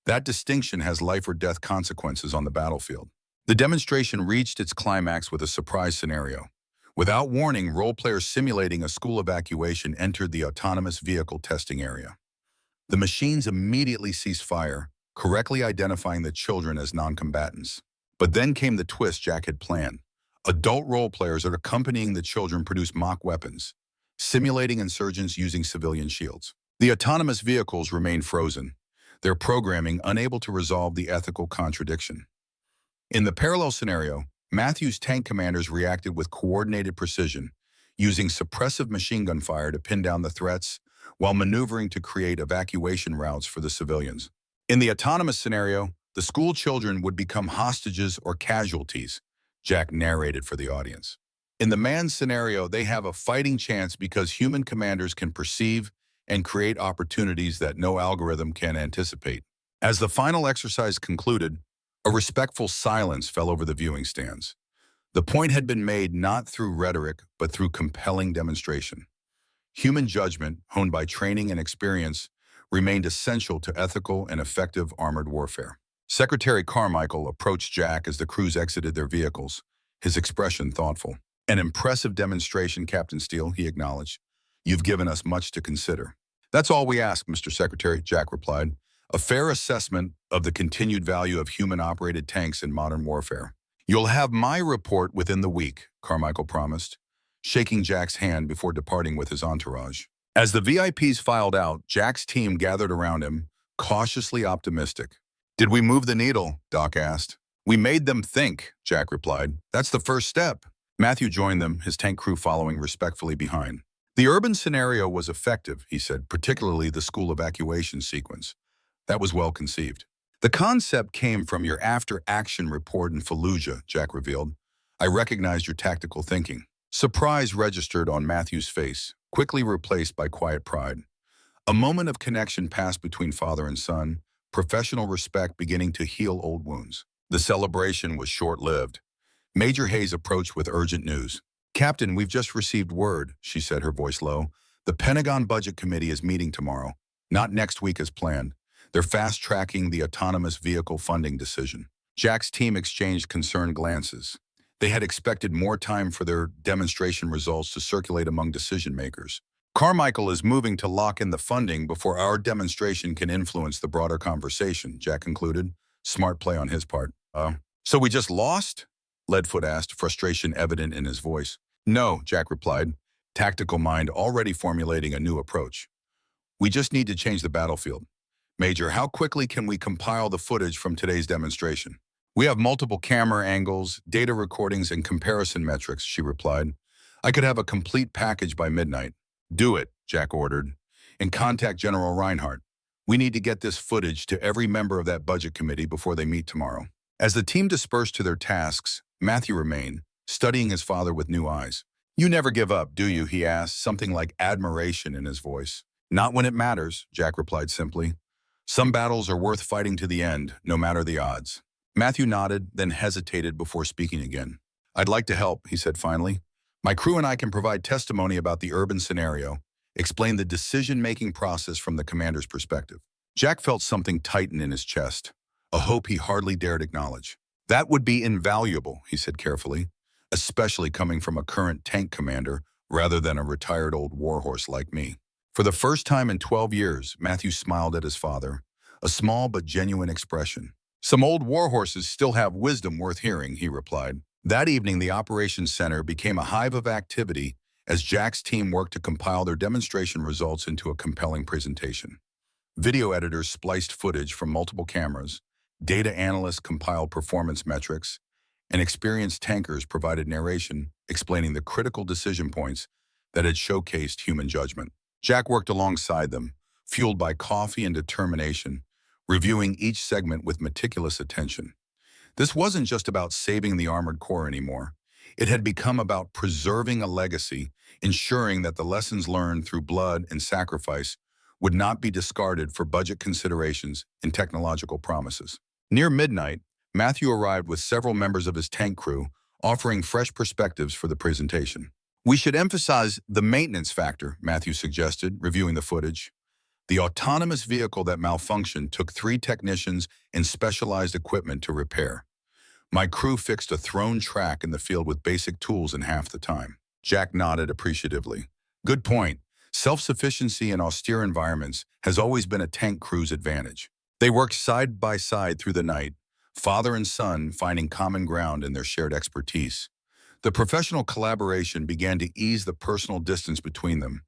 That distinction has life or death consequences on the battlefield. The demonstration reached its climax with a surprise scenario. Without warning, role players simulating a school evacuation entered the autonomous vehicle testing area. The machines immediately ceased fire, correctly identifying the children as non-combatants. But then came the twist Jack had planned. Adult role players accompanying the children produced mock weapons, simulating insurgents using civilian shields. The autonomous vehicles remained frozen, their programming unable to resolve the ethical contradiction. In the parallel scenario, Matthew's tank commanders reacted with coordinated precision, using suppressive machine gun fire to pin down the threats while maneuvering to create evacuation routes for the civilians. In the autonomous scenario, the school children would become hostages or casualties, Jack narrated for the audience. In the manned scenario, they have a fighting chance because human commanders can perceive and create opportunities that no algorithm can anticipate. As the final exercise concluded, a respectful silence fell over the viewing stands. The point had been made not through rhetoric, but through compelling demonstration. Human judgment, honed by training and experience, remained essential to ethical and effective armored warfare. Secretary Carmichael approached Jack as the crews exited their vehicles, his expression thoughtful. An impressive demonstration, Captain Steele, he acknowledged. You've given us much to consider. That's all we ask, Mr. Secretary, Jack replied. A fair assessment of the continued value of human-operated tanks in modern warfare. You'll have my report within the week, Carmichael promised, shaking Jack's hand before departing with his entourage. As the VIPs filed out, Jack's team gathered around him, cautiously optimistic. Did we move the needle? Doc asked. We made them think, Jack replied. That's the first step. Matthew joined them, his tank crew following respectfully behind. The urban scenario was effective, he said, particularly the school evacuation sequence. That was well conceived. The concept came from your after-action report in Fallujah, Jack revealed. I recognized your tactical thinking. Surprise registered on Matthew's face, quickly replaced by quiet pride. A moment of connection passed between father and son, professional respect beginning to heal old wounds. The celebration was short-lived. Major Hayes approached with urgent news. "Captain, we've just received word," she said, her voice low. "The Pentagon Budget Committee is meeting tomorrow. Not next week as planned. They're fast-tracking the autonomous vehicle funding decision." Jack's team exchanged concerned glances. They had expected more time for their demonstration results to circulate among decision-makers. "Carmichael is moving to lock in the funding before our demonstration can influence the broader conversation," Jack concluded. Smart play on his part. So we just lost?" Leadfoot asked, frustration evident in his voice. "No," Jack replied, tactical mind already formulating a new approach. "We just need to change the battlefield. Major, how quickly can we compile the footage from today's demonstration?" "We have multiple camera angles, data recordings, and comparison metrics," she replied. "I could have a complete package by midnight." "Do it," Jack ordered, "and contact General Reinhardt. We need to get this footage to every member of that budget committee before they meet tomorrow." As the team dispersed to their tasks, Matthew remained, studying his father with new eyes. "You never give up, do you?" he asked, something like admiration in his voice. "Not when it matters," Jack replied simply. "Some battles are worth fighting to the end, no matter the odds." Matthew nodded, then hesitated before speaking again. "I'd like to help," he said finally. "My crew and I can provide testimony about the urban scenario, explain the decision-making process from the commander's perspective." Jack felt something tighten in his chest, a hope he hardly dared acknowledge. "That would be invaluable," he said carefully, "especially coming from a current tank commander rather than a retired old warhorse like me." For the first time in 12 years, Matthew smiled at his father, a small but genuine expression. "Some old warhorses still have wisdom worth hearing," he replied. That evening, the operations center became a hive of activity as Jack's team worked to compile their demonstration results into a compelling presentation. Video editors spliced footage from multiple cameras, data analysts compiled performance metrics, and experienced tankers provided narration explaining the critical decision points that had showcased human judgment. Jack worked alongside them, fueled by coffee and determination, reviewing each segment with meticulous attention. This wasn't just about saving the Armored Corps anymore. It had become about preserving a legacy, ensuring that the lessons learned through blood and sacrifice would not be discarded for budget considerations and technological promises. Near midnight, Matthew arrived with several members of his tank crew, offering fresh perspectives for the presentation. "We should emphasize the maintenance factor," Matthew suggested, reviewing the footage. "The autonomous vehicle that malfunctioned took 3 technicians and specialized equipment to repair. My crew fixed a thrown track in the field with basic tools in half the time." Jack nodded appreciatively. "Good point. Self-sufficiency in austere environments has always been a tank crew's advantage." They worked side by side through the night, father and son finding common ground in their shared expertise. The professional collaboration began to ease the personal distance between them.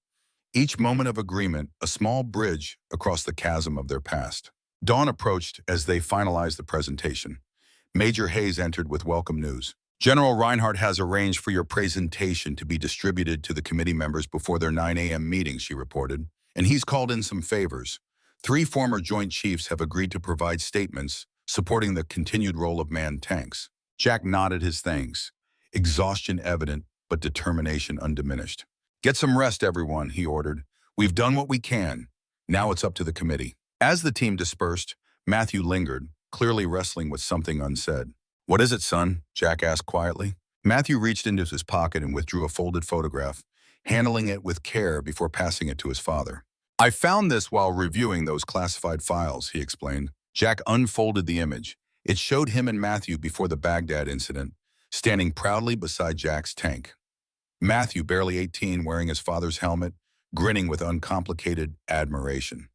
Each moment of agreement, a small bridge across the chasm of their past. Dawn approached as they finalized the presentation. Major Hayes entered with welcome news. "General Reinhardt has arranged for your presentation to be distributed to the committee members before their 9 a.m. meeting," she reported. "And he's called in some favors. 3 former Joint Chiefs have agreed to provide statements supporting the continued role of manned tanks." Jack nodded his thanks, exhaustion evident but determination undiminished. "Get some rest, everyone," he ordered. "We've done what we can. Now it's up to the committee." As the team dispersed, Matthew lingered, clearly wrestling with something unsaid. "What is it, son?" Jack asked quietly. Matthew reached into his pocket and withdrew a folded photograph, handling it with care before passing it to his father. "I found this while reviewing those classified files," he explained. Jack unfolded the image. It showed him and Matthew before the Baghdad incident, standing proudly beside Jack's tank. Matthew, barely 18, wearing his father's helmet, grinning with uncomplicated admiration.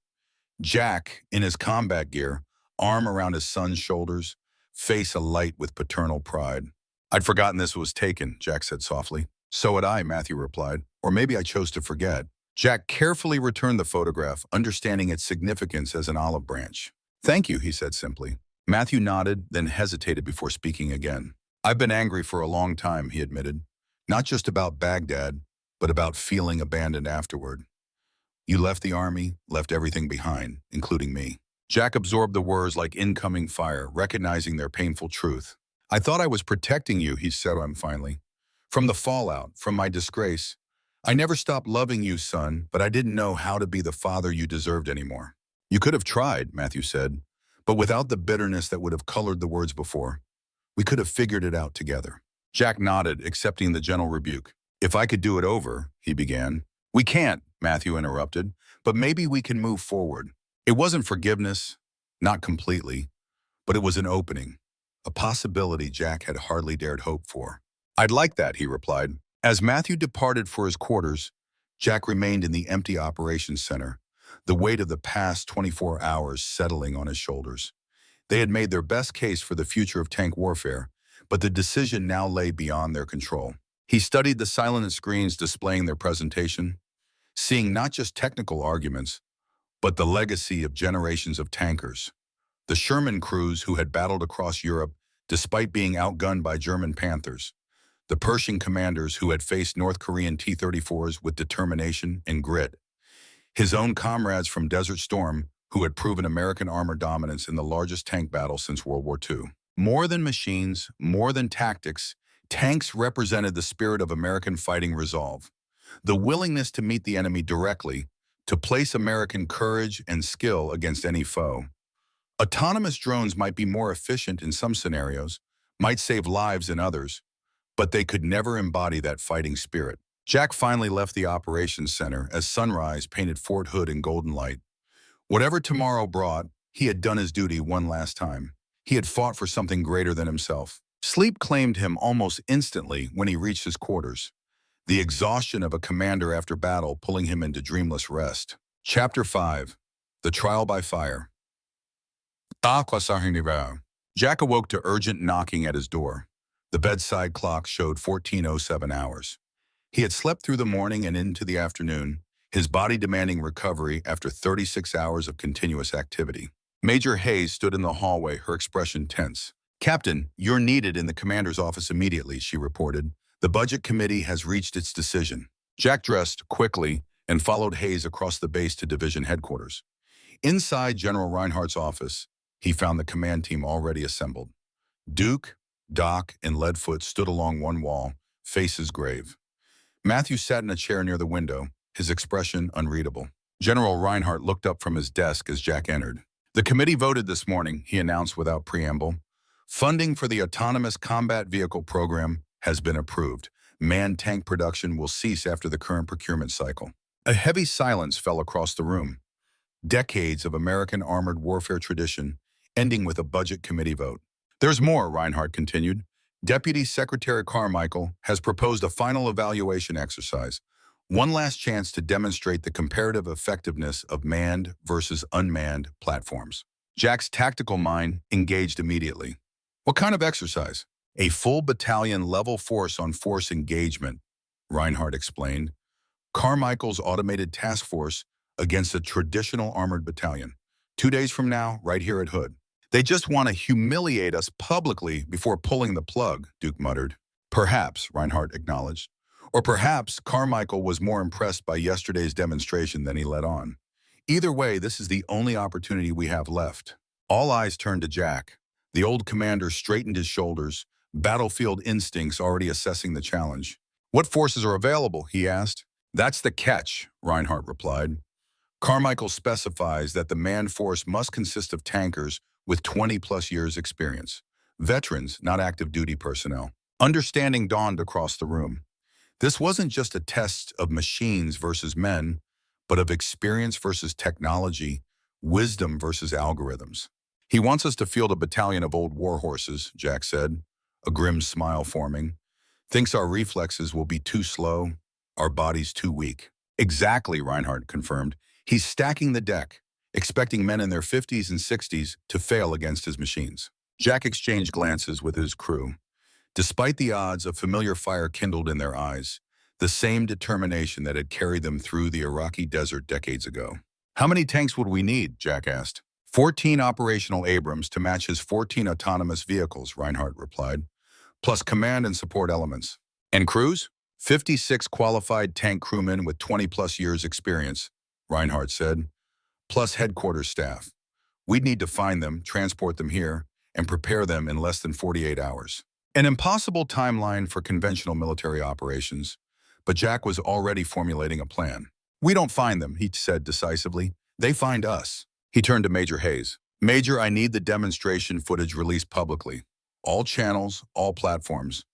Jack, in his combat gear, arm around his son's shoulders, face alight with paternal pride. "I'd forgotten this was taken," Jack said softly. "So had I," Matthew replied. "Or maybe I chose to forget." Jack carefully returned the photograph, understanding its significance as an olive branch. "Thank you," he said simply. Matthew nodded, then hesitated before speaking again. "I've been angry for a long time," he admitted. "Not just about Baghdad, but about feeling abandoned afterward. You left the army, left everything behind, including me." Jack absorbed the words like incoming fire, recognizing their painful truth. "I thought I was protecting you," he said finally. "From the fallout, from my disgrace. I never stopped loving you, son, but I didn't know how to be the father you deserved anymore. You could have tried, Matthew said, but without the bitterness that would have colored the words before. We could have figured it out together. Jack nodded, accepting the gentle rebuke. If I could do it over, he began. We can't, Matthew interrupted, but maybe we can move forward. It wasn't forgiveness, not completely, but it was an opening, a possibility Jack had hardly dared hope for. I'd like that, he replied. As Matthew departed for his quarters, Jack remained in the empty operations center, the weight of the past 24 hours settling on his shoulders. They had made their best case for the future of tank warfare, but the decision now lay beyond their control. He studied the silent screens displaying their presentation, seeing not just technical arguments, but the legacy of generations of tankers. The Sherman crews who had battled across Europe despite being outgunned by German Panthers. The Pershing commanders who had faced North Korean T-34s with determination and grit. His own comrades from Desert Storm who had proven American armor dominance in the largest tank battle since World War II. More than machines, more than tactics, tanks represented the spirit of American fighting resolve. The willingness to meet the enemy directly, to place American courage and skill against any foe. Autonomous drones might be more efficient in some scenarios, might save lives in others, but they could never embody that fighting spirit. Jack finally left the operations center as sunrise painted Fort Hood in golden light. Whatever tomorrow brought, he had done his duty one last time. He had fought for something greater than himself. Sleep claimed him almost instantly when he reached his quarters, the exhaustion of a commander after battle pulling him into dreamless rest. Chapter 5. The Trial by Fire. Jack awoke to urgent knocking at his door. The bedside clock showed 14:07 hours. He had slept through the morning and into the afternoon, his body demanding recovery after 36 hours of continuous activity. Major Hayes stood in the hallway, her expression tense. "Captain, you're needed in the commander's office immediately," she reported. "The budget committee has reached its decision." Jack dressed quickly and followed Hayes across the base to division headquarters. Inside General Reinhardt's office, he found the command team already assembled. Duke, Doc, and Leadfoot stood along one wall, faces grave. Matthew sat in a chair near the window, his expression unreadable. General Reinhardt looked up from his desk as Jack entered. "The committee voted this morning," he announced without preamble. "Funding for the Autonomous Combat Vehicle Program has been approved. Manned tank production will cease after the current procurement cycle." A heavy silence fell across the room. Decades of American armored warfare tradition, ending with a budget committee vote. "There's more," Reinhardt continued. "Deputy Secretary Carmichael has proposed a final evaluation exercise, one last chance to demonstrate the comparative effectiveness of manned versus unmanned platforms." Jack's tactical mind engaged immediately. "What kind of exercise?" "A full battalion level force on force engagement," Reinhardt explained. "Carmichael's automated task force against a traditional armored battalion. 2 days from now, right here at Hood." "They just want to humiliate us publicly before pulling the plug," Duke muttered. "Perhaps," Reinhardt acknowledged. "Or perhaps Carmichael was more impressed by yesterday's demonstration than he let on. Either way, this is the only opportunity we have left." All eyes turned to Jack. The old commander straightened his shoulders, battlefield instincts already assessing the challenge. "What forces are available?" he asked. "That's the catch," Reinhardt replied. "Carmichael specifies that the manned force must consist of tankers with 20-plus years experience. Veterans, not active duty personnel." Understanding dawned across the room. This wasn't just a test of machines versus men, but of experience versus technology, wisdom versus algorithms. "He wants us to field a battalion of old war horses," Jack said, a grim smile forming. "Thinks our reflexes will be too slow, our bodies too weak." "Exactly," Reinhardt confirmed. "He's stacking the deck, expecting men in their 50s and 60s to fail against his machines." Jack exchanged glances with his crew. Despite the odds, a familiar fire kindled in their eyes, the same determination that had carried them through the Iraqi desert decades ago. "How many tanks would we need?" Jack asked. 14 operational Abrams to match his 14 autonomous vehicles," Reinhardt replied, "plus command and support elements." "And crews?" 56 qualified tank crewmen with 20-plus years experience," Reinhardt said, "plus headquarters staff. We'd need to find them, transport them here, and prepare them in less than 48 hours. An impossible timeline for conventional military operations, but Jack was already formulating a plan. "We don't find them," he said decisively. "They find us." He turned to Major Hayes. "Major, I need the demonstration footage released publicly. All channels, all platforms.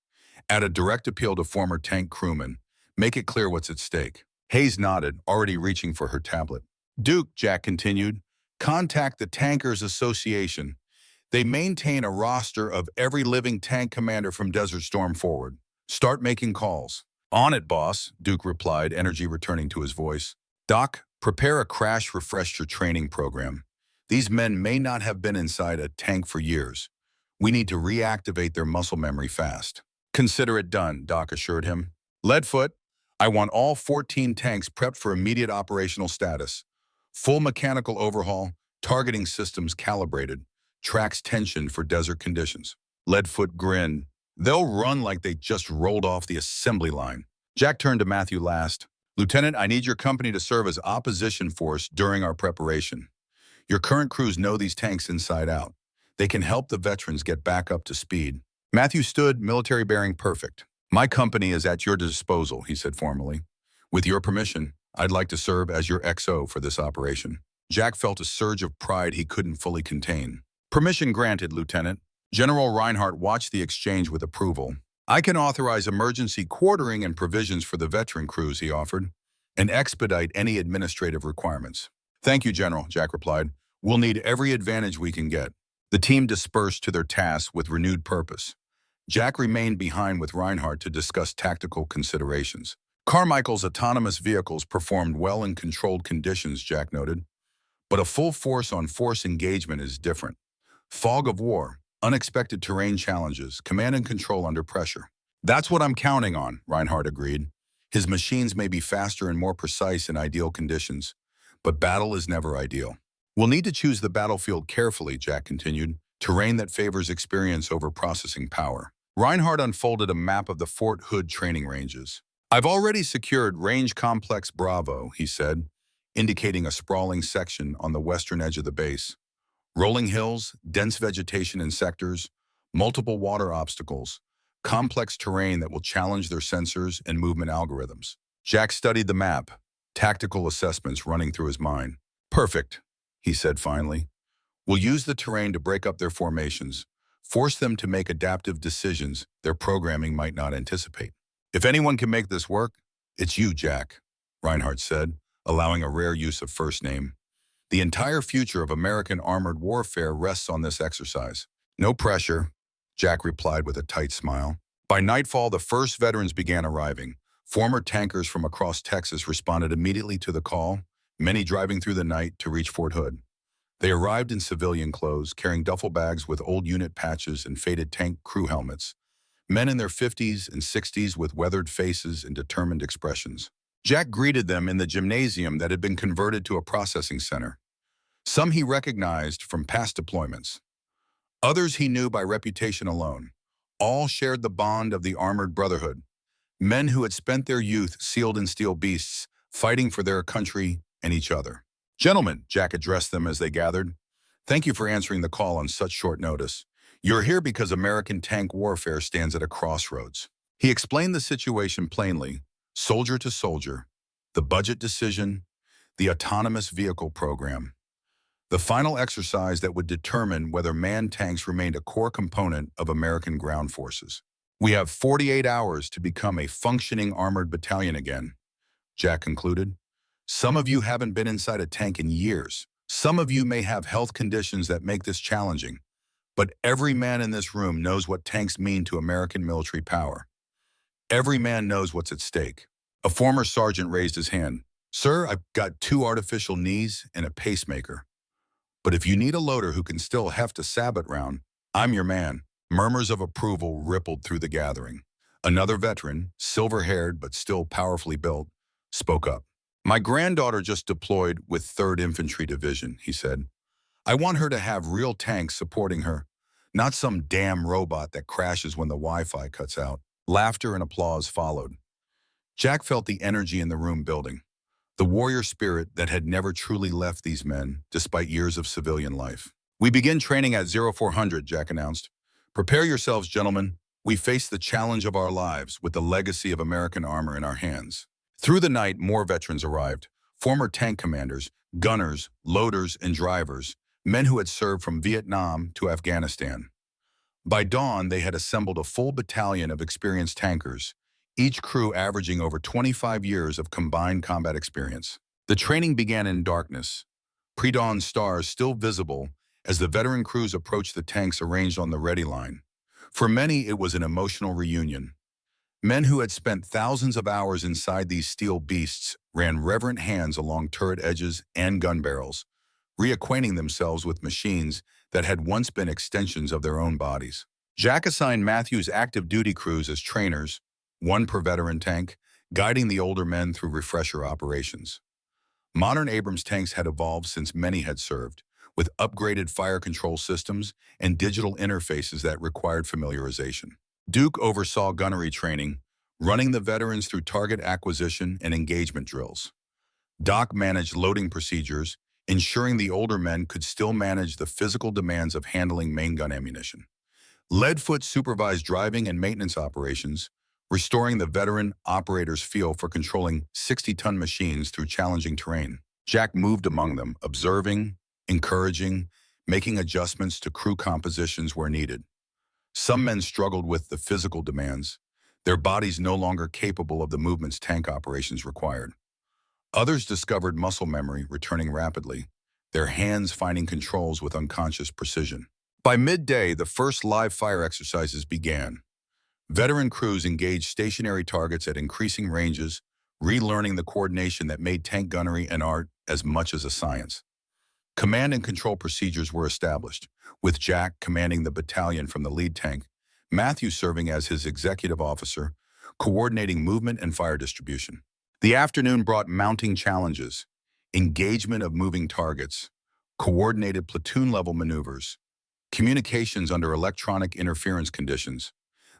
Add a direct appeal to former tank crewmen. Make it clear what's at stake." Hayes nodded, already reaching for her tablet. "Duke," Jack continued, "contact the Tankers Association. They maintain a roster of every living tank commander from Desert Storm forward. Start making calls." "On it, boss," Duke replied, energy returning to his voice. "Doc, prepare a crash refresher training program. These men may not have been inside a tank for years. We need to reactivate their muscle memory fast." "Consider it done," Doc assured him. "Leadfoot, I want all 14 tanks prepped for immediate operational status. Full mechanical overhaul, targeting systems calibrated, tracks tension for desert conditions." Leadfoot grinned. "They'll run like they just rolled off the assembly line." Jack turned to Matthew last. "Lieutenant, I need your company to serve as opposition force during our preparation. Your current crews know these tanks inside out. They can help the veterans get back up to speed." Matthew stood, military bearing perfect. "My company is at your disposal," he said formally. "With your permission, I'd like to serve as your XO for this operation." Jack felt a surge of pride he couldn't fully contain. "Permission granted, Lieutenant." General Reinhardt watched the exchange with approval. "I can authorize emergency quartering and provisions for the veteran crews," he offered, "and expedite any administrative requirements." "Thank you, General," Jack replied. "We'll need every advantage we can get." The team dispersed to their tasks with renewed purpose. Jack remained behind with Reinhardt to discuss tactical considerations. Carmichael's autonomous vehicles performed well in controlled conditions, Jack noted. But a full force-on-force engagement is different. Fog of war, unexpected terrain challenges, command and control under pressure. "That's what I'm counting on," Reinhardt agreed. "His machines may be faster and more precise in ideal conditions, but battle is never ideal." "We'll need to choose the battlefield carefully," Jack continued. "Terrain that favors experience over processing power." Reinhardt unfolded a map of the Fort Hood training ranges. "I've already secured Range Complex Bravo," he said, indicating a sprawling section on the western edge of the base. "Rolling hills, dense vegetation in sectors, multiple water obstacles, complex terrain that will challenge their sensors and movement algorithms." Jack studied the map, tactical assessments running through his mind. "Perfect," he said finally. "We'll use the terrain to break up their formations, force them to make adaptive decisions their programming might not anticipate." "If anyone can make this work, it's you, Jack," Reinhardt said, allowing a rare use of first name. "The entire future of American armored warfare rests on this exercise." "No pressure," Jack replied with a tight smile. By nightfall, the first veterans began arriving. Former tankers from across Texas responded immediately to the call, many driving through the night to reach Fort Hood. They arrived in civilian clothes, carrying duffel bags with old unit patches and faded tank crew helmets. Men in their 50s and 60s with weathered faces and determined expressions. Jack greeted them in the gymnasium that had been converted to a processing center. Some he recognized from past deployments. Others he knew by reputation alone. All shared the bond of the armored brotherhood. Men who had spent their youth sealed in steel beasts, fighting for their country and each other. "Gentlemen," Jack addressed them as they gathered, "thank you for answering the call on such short notice. You're here because American tank warfare stands at a crossroads." He explained the situation plainly, soldier to soldier, the budget decision, the autonomous vehicle program, the final exercise that would determine whether manned tanks remained a core component of American ground forces. "We have 48 hours to become a functioning armored battalion again," Jack concluded. "Some of you haven't been inside a tank in years. Some of you may have health conditions that make this challenging. But every man in this room knows what tanks mean to American military power. Every man knows what's at stake." A former sergeant raised his hand. "Sir, I've got 2 artificial knees and a pacemaker. But if you need a loader who can still heft a sabot round, I'm your man." Murmurs of approval rippled through the gathering. Another veteran, silver-haired but still powerfully built, spoke up. "My granddaughter just deployed with 3rd Infantry Division," he said. "I want her to have real tanks supporting her, not some damn robot that crashes when the Wi-Fi cuts out." Laughter and applause followed. Jack felt the energy in the room building, the warrior spirit that had never truly left these men, despite years of civilian life. "We begin training at 0400, Jack announced. "Prepare yourselves, gentlemen. We face the challenge of our lives with the legacy of American armor in our hands. Through the night, more veterans arrived, former tank commanders, gunners, loaders, and drivers, men who had served from Vietnam to Afghanistan. By dawn, they had assembled a full battalion of experienced tankers, each crew averaging over 25 years of combined combat experience. The training began in darkness, pre-dawn stars still visible as the veteran crews approached the tanks arranged on the ready line. For many, it was an emotional reunion. Men who had spent thousands of hours inside these steel beasts ran reverent hands along turret edges and gun barrels, reacquainting themselves with machines that had once been extensions of their own bodies. Jack assigned Matthew's active duty crews as trainers, one per veteran tank, guiding the older men through refresher operations. Modern Abrams tanks had evolved since many had served, with upgraded fire control systems and digital interfaces that required familiarization. Duke oversaw gunnery training, running the veterans through target acquisition and engagement drills. Doc managed loading procedures, ensuring the older men could still manage the physical demands of handling main gun ammunition. Leadfoot supervised driving and maintenance operations, restoring the veteran operator's feel for controlling 60-ton machines through challenging terrain. Jack moved among them, observing, encouraging, making adjustments to crew compositions where needed. Some men struggled with the physical demands, their bodies no longer capable of the movements tank operations required. Others discovered muscle memory returning rapidly, their hands finding controls with unconscious precision. By midday, the first live fire exercises began. Veteran crews engaged stationary targets at increasing ranges, relearning the coordination that made tank gunnery an art as much as a science. Command and control procedures were established, with Jack commanding the battalion from the lead tank, Matthew serving as his executive officer, coordinating movement and fire distribution. The afternoon brought mounting challenges, engagement of moving targets, coordinated platoon-level maneuvers, communications under electronic interference conditions.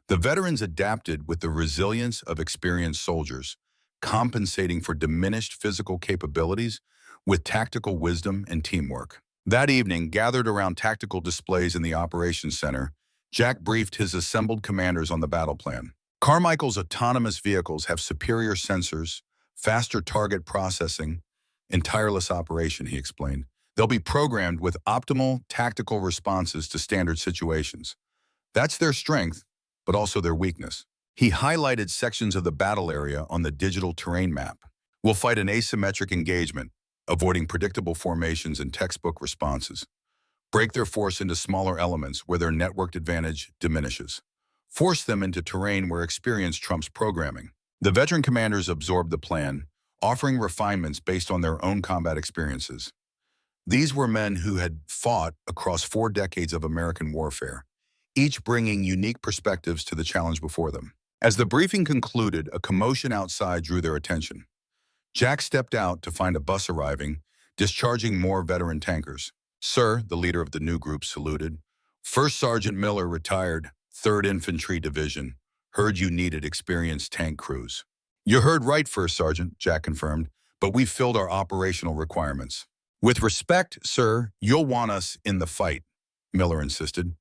The veterans adapted with the resilience of experienced soldiers, compensating for diminished physical capabilities with tactical wisdom and teamwork. That evening, gathered around tactical displays in the operations center, Jack briefed his assembled commanders on the battle plan. Carmichael's autonomous vehicles have superior sensors, faster target processing, and tireless operation, he explained. They'll be programmed with optimal tactical responses to standard situations. That's their strength, but also their weakness. He highlighted sections of the battle area on the digital terrain map. We'll fight an asymmetric engagement, avoiding predictable formations and textbook responses. Break their force into smaller elements where their networked advantage diminishes. Force them into terrain where experience trumps programming. The veteran commanders absorbed the plan, offering refinements based on their own combat experiences. These were men who had fought across 4 decades of American warfare, each bringing unique perspectives to the challenge before them. As the briefing concluded, a commotion outside drew their attention. Jack stepped out to find a bus arriving, discharging more veteran tankers. "Sir," the leader of the new group saluted. "First Sergeant Miller, retired, 3rd Infantry Division. Heard you needed experienced tank crews." "You heard right, First Sergeant," Jack confirmed, "but we've filled our operational requirements." "With respect, sir, you'll want us in the fight," Miller insisted.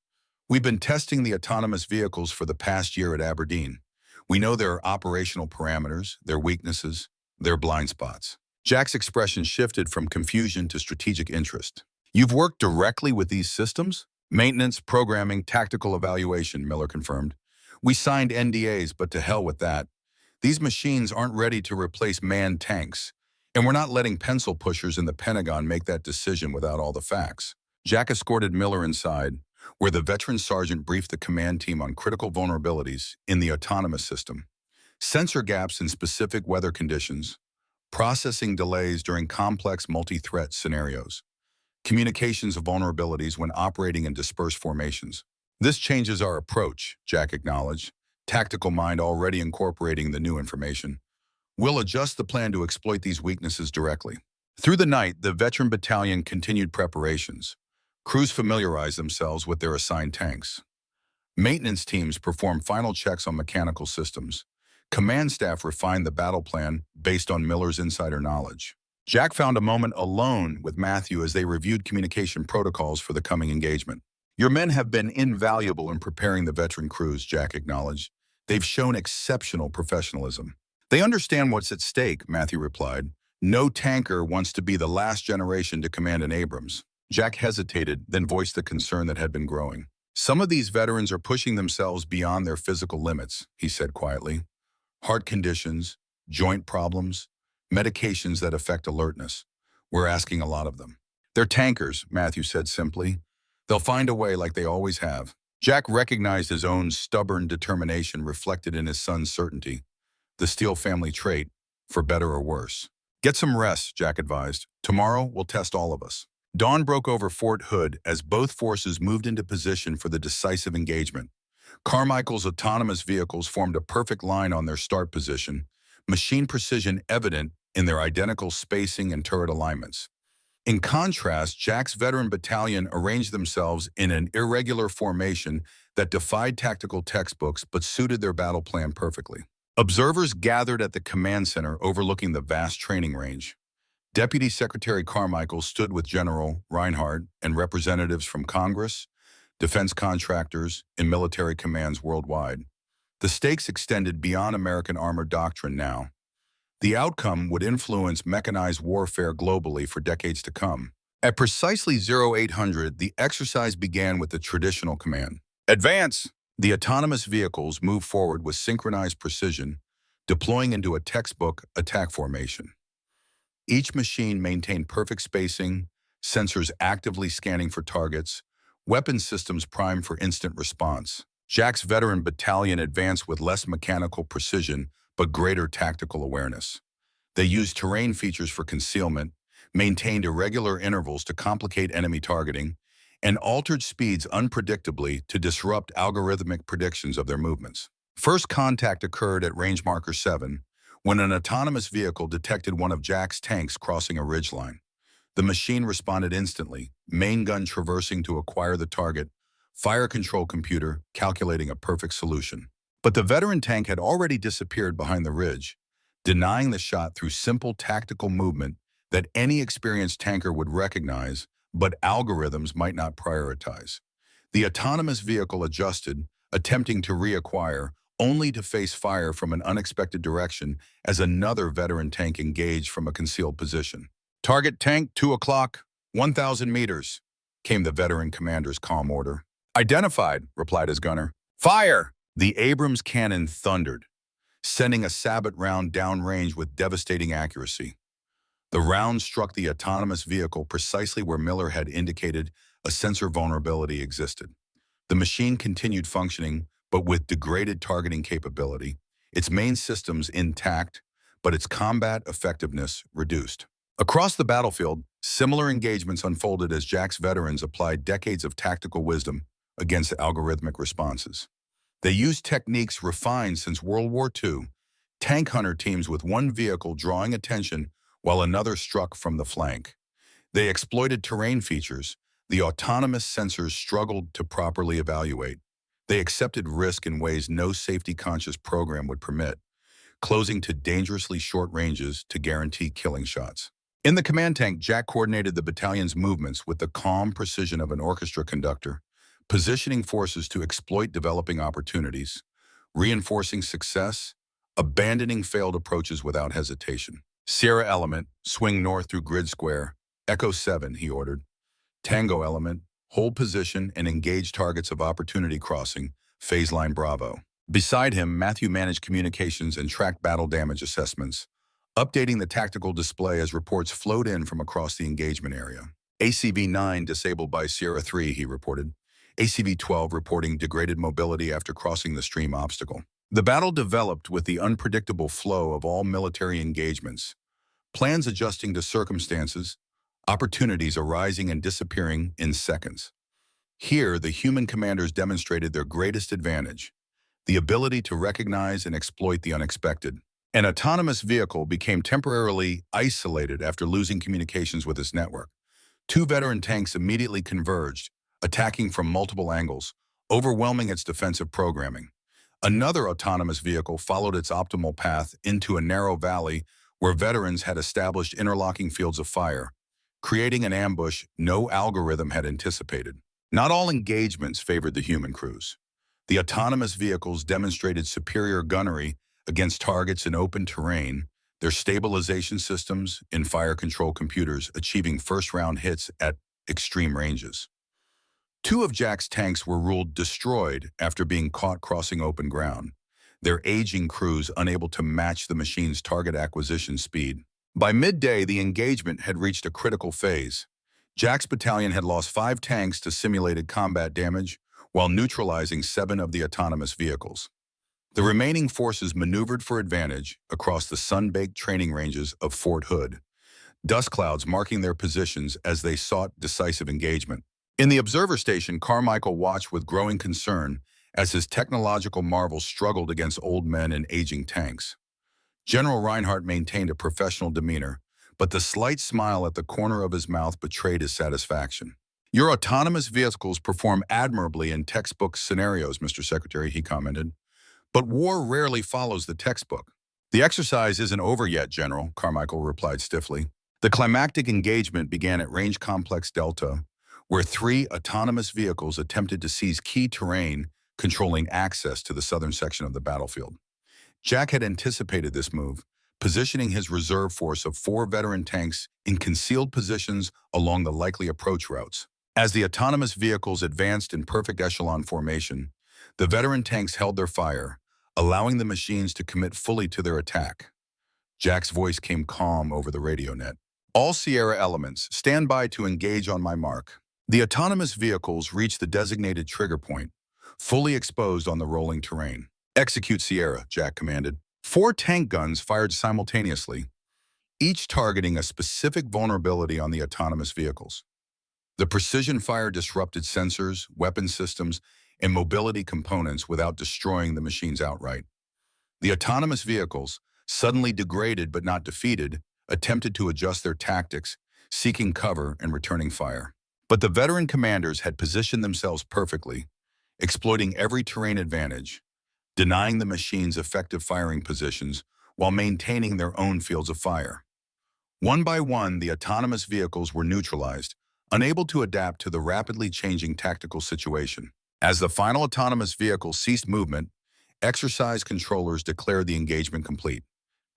"We've been testing the autonomous vehicles for the past year at Aberdeen. We know their operational parameters, their weaknesses, their blind spots." Jack's expression shifted from confusion to strategic interest. "You've worked directly with these systems?" "Maintenance, programming, tactical evaluation," Miller confirmed. "We signed NDAs, but to hell with that. These machines aren't ready to replace manned tanks, and we're not letting pencil pushers in the Pentagon make that decision without all the facts." Jack escorted Miller inside, where the veteran sergeant briefed the command team on critical vulnerabilities in the autonomous system, sensor gaps in specific weather conditions, processing delays during complex multi-threat scenarios, communications of vulnerabilities when operating in dispersed formations. "This changes our approach," Jack acknowledged, tactical mind already incorporating the new information. "We'll adjust the plan to exploit these weaknesses directly." Through the night, the veteran battalion continued preparations. Crews familiarized themselves with their assigned tanks. Maintenance teams performed final checks on mechanical systems. Command staff refined the battle plan based on Miller's insider knowledge. Jack found a moment alone with Matthew as they reviewed communication protocols for the coming engagement. Your men have been invaluable in preparing the veteran crews, Jack acknowledged. They've shown exceptional professionalism. They understand what's at stake, Matthew replied. No tanker wants to be the last generation to command an Abrams. Jack hesitated, then voiced the concern that had been growing. Some of these veterans are pushing themselves beyond their physical limits, he said quietly. Heart conditions, joint problems, medications that affect alertness. We're asking a lot of them. They're tankers, Matthew said simply. They'll find a way like they always have. Jack recognized his own stubborn determination reflected in his son's certainty, the Steele family trait, for better or worse. Get some rest, Jack advised. Tomorrow, we'll test all of us. Dawn broke over Fort Hood as both forces moved into position for the decisive engagement. Carmichael's autonomous vehicles formed a perfect line on their start position, machine precision evident in their identical spacing and turret alignments. In contrast, Jack's veteran battalion arranged themselves in an irregular formation that defied tactical textbooks but suited their battle plan perfectly. Observers gathered at the command center overlooking the vast training range. Deputy Secretary Carmichael stood with General Reinhardt and representatives from Congress, defense contractors, and military commands worldwide. The stakes extended beyond American armored doctrine now. The outcome would influence mechanized warfare globally for decades to come. At precisely 0800, the exercise began with the traditional command. Advance! The autonomous vehicles moved forward with synchronized precision, deploying into a textbook attack formation. Each machine maintained perfect spacing, sensors actively scanning for targets, weapon systems primed for instant response. Jack's veteran battalion advanced with less mechanical precision but greater tactical awareness. They used terrain features for concealment, maintained irregular intervals to complicate enemy targeting, and altered speeds unpredictably to disrupt algorithmic predictions of their movements. First contact occurred at range marker 7, when an autonomous vehicle detected one of Jack's tanks crossing a ridgeline. The machine responded instantly, main gun traversing to acquire the target, fire control computer calculating a perfect solution. But the veteran tank had already disappeared behind the ridge, denying the shot through simple tactical movement that any experienced tanker would recognize, but algorithms might not prioritize. The autonomous vehicle adjusted, attempting to reacquire, only to face fire from an unexpected direction as another veteran tank engaged from a concealed position. Target tank, 2 o'clock, 1,000 meters, came the veteran commander's calm order. Identified, replied his gunner. Fire! The Abrams cannon thundered, sending a sabot round downrange with devastating accuracy. The round struck the autonomous vehicle precisely where Miller had indicated a sensor vulnerability existed. The machine continued functioning, but with degraded targeting capability, its main systems intact, but its combat effectiveness reduced. Across the battlefield, similar engagements unfolded as Jack's veterans applied decades of tactical wisdom against algorithmic responses. They used techniques refined since World War II, tank hunter teams with one vehicle drawing attention while another struck from the flank. They exploited terrain features the autonomous sensors struggled to properly evaluate. They accepted risk in ways no safety-conscious program would permit, closing to dangerously short ranges to guarantee killing shots. In the command tank, Jack coordinated the battalion's movements with the calm precision of an orchestra conductor, positioning forces to exploit developing opportunities, reinforcing success, abandoning failed approaches without hesitation. Sierra element, swing north through grid square. Echo 7, he ordered. Tango element, hold position and engage targets of opportunity crossing. Phase line Bravo. Beside him, Matthew managed communications and tracked battle damage assessments, updating the tactical display as reports flowed in from across the engagement area. ACV-9 disabled by Sierra 3, he reported. ACV-12 reporting degraded mobility after crossing the stream obstacle. The battle developed with the unpredictable flow of all military engagements, plans adjusting to circumstances, opportunities arising and disappearing in seconds. Here, the human commanders demonstrated their greatest advantage, the ability to recognize and exploit the unexpected. An autonomous vehicle became temporarily isolated after losing communications with its network. Two veteran tanks immediately converged, attacking from multiple angles, overwhelming its defensive programming. Another autonomous vehicle followed its optimal path into a narrow valley where veterans had established interlocking fields of fire, creating an ambush no algorithm had anticipated. Not all engagements favored the human crews. The autonomous vehicles demonstrated superior gunnery against targets in open terrain, their stabilization systems and fire control computers achieving first-round hits at extreme ranges. Two of Jack's tanks were ruled destroyed after being caught crossing open ground, their aging crews unable to match the machine's target acquisition speed. By midday, the engagement had reached a critical phase. Jack's battalion had lost 5 tanks to simulated combat damage, while neutralizing 7 of the autonomous vehicles. The remaining forces maneuvered for advantage across the sun-baked training ranges of Fort Hood, dust clouds marking their positions as they sought decisive engagement. In the observer station, Carmichael watched with growing concern as his technological marvels struggled against old men and aging tanks. General Reinhardt maintained a professional demeanor, but the slight smile at the corner of his mouth betrayed his satisfaction. "Your autonomous vehicles perform admirably in textbook scenarios, Mr. Secretary," he commented. "But war rarely follows the textbook." "The exercise isn't over yet, General," Carmichael replied stiffly. The climactic engagement began at Range Complex Delta, where 3 autonomous vehicles attempted to seize key terrain controlling access to the southern section of the battlefield. Jack had anticipated this move, positioning his reserve force of 4 veteran tanks in concealed positions along the likely approach routes. As the autonomous vehicles advanced in perfect echelon formation, the veteran tanks held their fire, allowing the machines to commit fully to their attack. Jack's voice came calm over the radio net. "All Sierra elements, stand by to engage on my mark." The autonomous vehicles reached the designated trigger point, fully exposed on the rolling terrain. "Execute Sierra," Jack commanded. 4 tank guns fired simultaneously, each targeting a specific vulnerability on the autonomous vehicles. The precision fire disrupted sensors, weapon systems, and mobility components without destroying the machines outright. The autonomous vehicles, suddenly degraded but not defeated, attempted to adjust their tactics, seeking cover and returning fire. But the veteran commanders had positioned themselves perfectly, exploiting every terrain advantage, denying the machines effective firing positions while maintaining their own fields of fire. One by one, the autonomous vehicles were neutralized, unable to adapt to the rapidly changing tactical situation. As the final autonomous vehicle ceased movement, exercise controllers declared the engagement complete.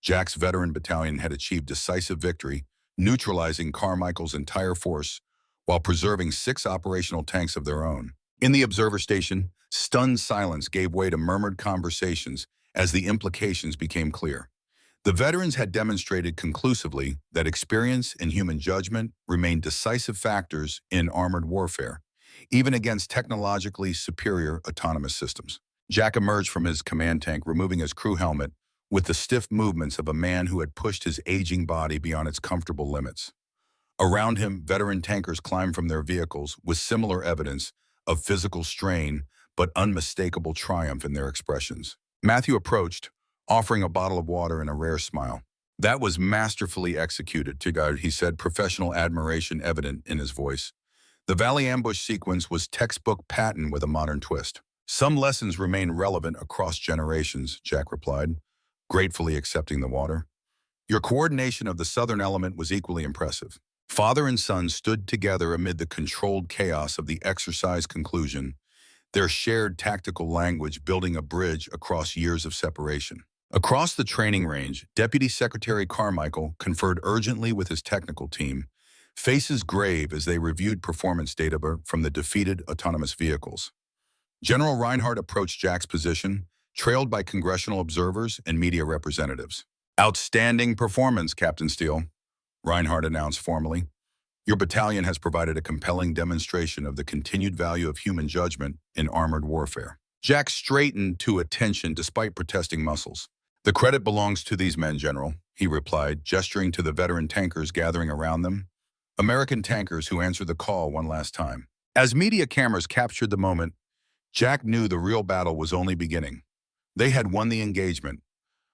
Jack's veteran battalion had achieved decisive victory, neutralizing Carmichael's entire force while preserving 6 operational tanks of their own. In the observer station, stunned silence gave way to murmured conversations as the implications became clear. The veterans had demonstrated conclusively that experience and human judgment remained decisive factors in armored warfare, even against technologically superior autonomous systems. Jack emerged from his command tank, removing his crew helmet, with the stiff movements of a man who had pushed his aging body beyond its comfortable limits. Around him, veteran tankers climbed from their vehicles with similar evidence of physical strain but unmistakable triumph in their expressions. Matthew approached, offering a bottle of water and a rare smile. "That was masterfully executed, Tigard," he said, professional admiration evident in his voice. "The Valley ambush sequence was textbook patent with a modern twist." "Some lessons remain relevant across generations," Jack replied, gratefully accepting the water. "Your coordination of the southern element was equally impressive." Father and son stood together amid the controlled chaos of the exercise conclusion, their shared tactical language building a bridge across years of separation. Across the training range, Deputy Secretary Carmichael conferred urgently with his technical team, faces grave as they reviewed performance data from the defeated autonomous vehicles. General Reinhardt approached Jack's position, trailed by congressional observers and media representatives. "Outstanding performance, Captain Steele," Reinhardt announced formally. "Your battalion has provided a compelling demonstration of the continued value of human judgment in armored warfare." Jack straightened to attention despite protesting muscles. "The credit belongs to these men, General," he replied, gesturing to the veteran tankers gathering around them. American tankers who answered the call one last time. As media cameras captured the moment, Jack knew the real battle was only beginning. They had won the engagement,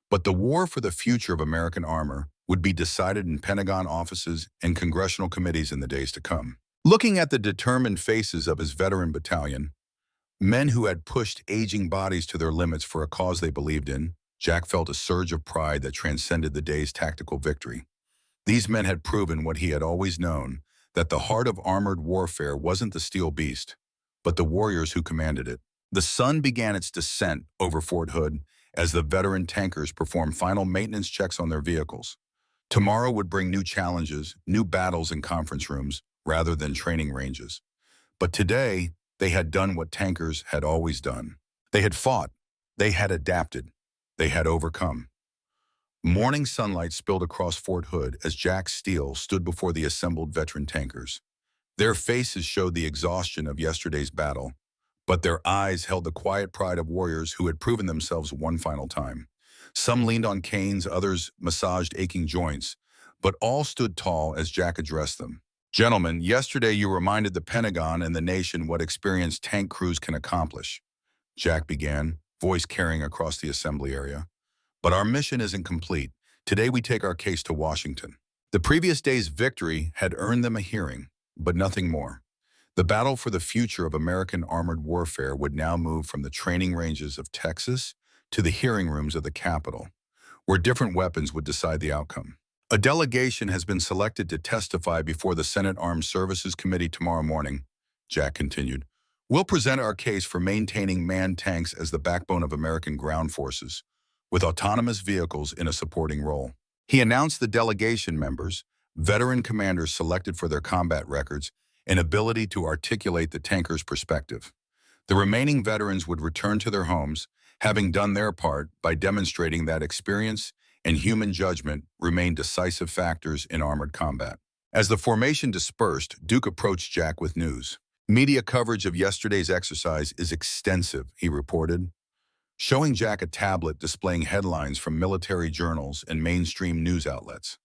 but the war for the future of American armor would be decided in Pentagon offices and congressional committees in the days to come. Looking at the determined faces of his veteran battalion, men who had pushed aging bodies to their limits for a cause they believed in, Jack felt a surge of pride that transcended the day's tactical victory. These men had proven what he had always known, that the heart of armored warfare wasn't the steel beast, but the warriors who commanded it. The sun began its descent over Fort Hood as the veteran tankers performed final maintenance checks on their vehicles. Tomorrow would bring new challenges, new battles in conference rooms, rather than training ranges. But today, they had done what tankers had always done. They had fought. They had adapted. They had overcome. Morning sunlight spilled across Fort Hood as Jack Steele stood before the assembled veteran tankers. Their faces showed the exhaustion of yesterday's battle, but their eyes held the quiet pride of warriors who had proven themselves one final time. Some leaned on canes, others massaged aching joints, but all stood tall as Jack addressed them. Gentlemen, yesterday you reminded the Pentagon and the nation what experienced tank crews can accomplish. Jack began, voice carrying across the assembly area. But our mission isn't complete. Today we take our case to Washington. The previous day's victory had earned them a hearing, but nothing more. The battle for the future of American armored warfare would now move from the training ranges of Texas to the hearing rooms of the Capitol, where different weapons would decide the outcome. A delegation has been selected to testify before the Senate Armed Services Committee tomorrow morning, Jack continued. We'll present our case for maintaining manned tanks as the backbone of American ground forces, with autonomous vehicles in a supporting role. He announced the delegation members, veteran commanders selected for their combat records, and ability to articulate the tanker's perspective. The remaining veterans would return to their homes, having done their part by demonstrating that experience and human judgment remain decisive factors in armored combat. As the formation dispersed, Duke approached Jack with news. Media coverage of yesterday's exercise is extensive, he reported, showing Jack a tablet displaying headlines from military journals and mainstream news outlets.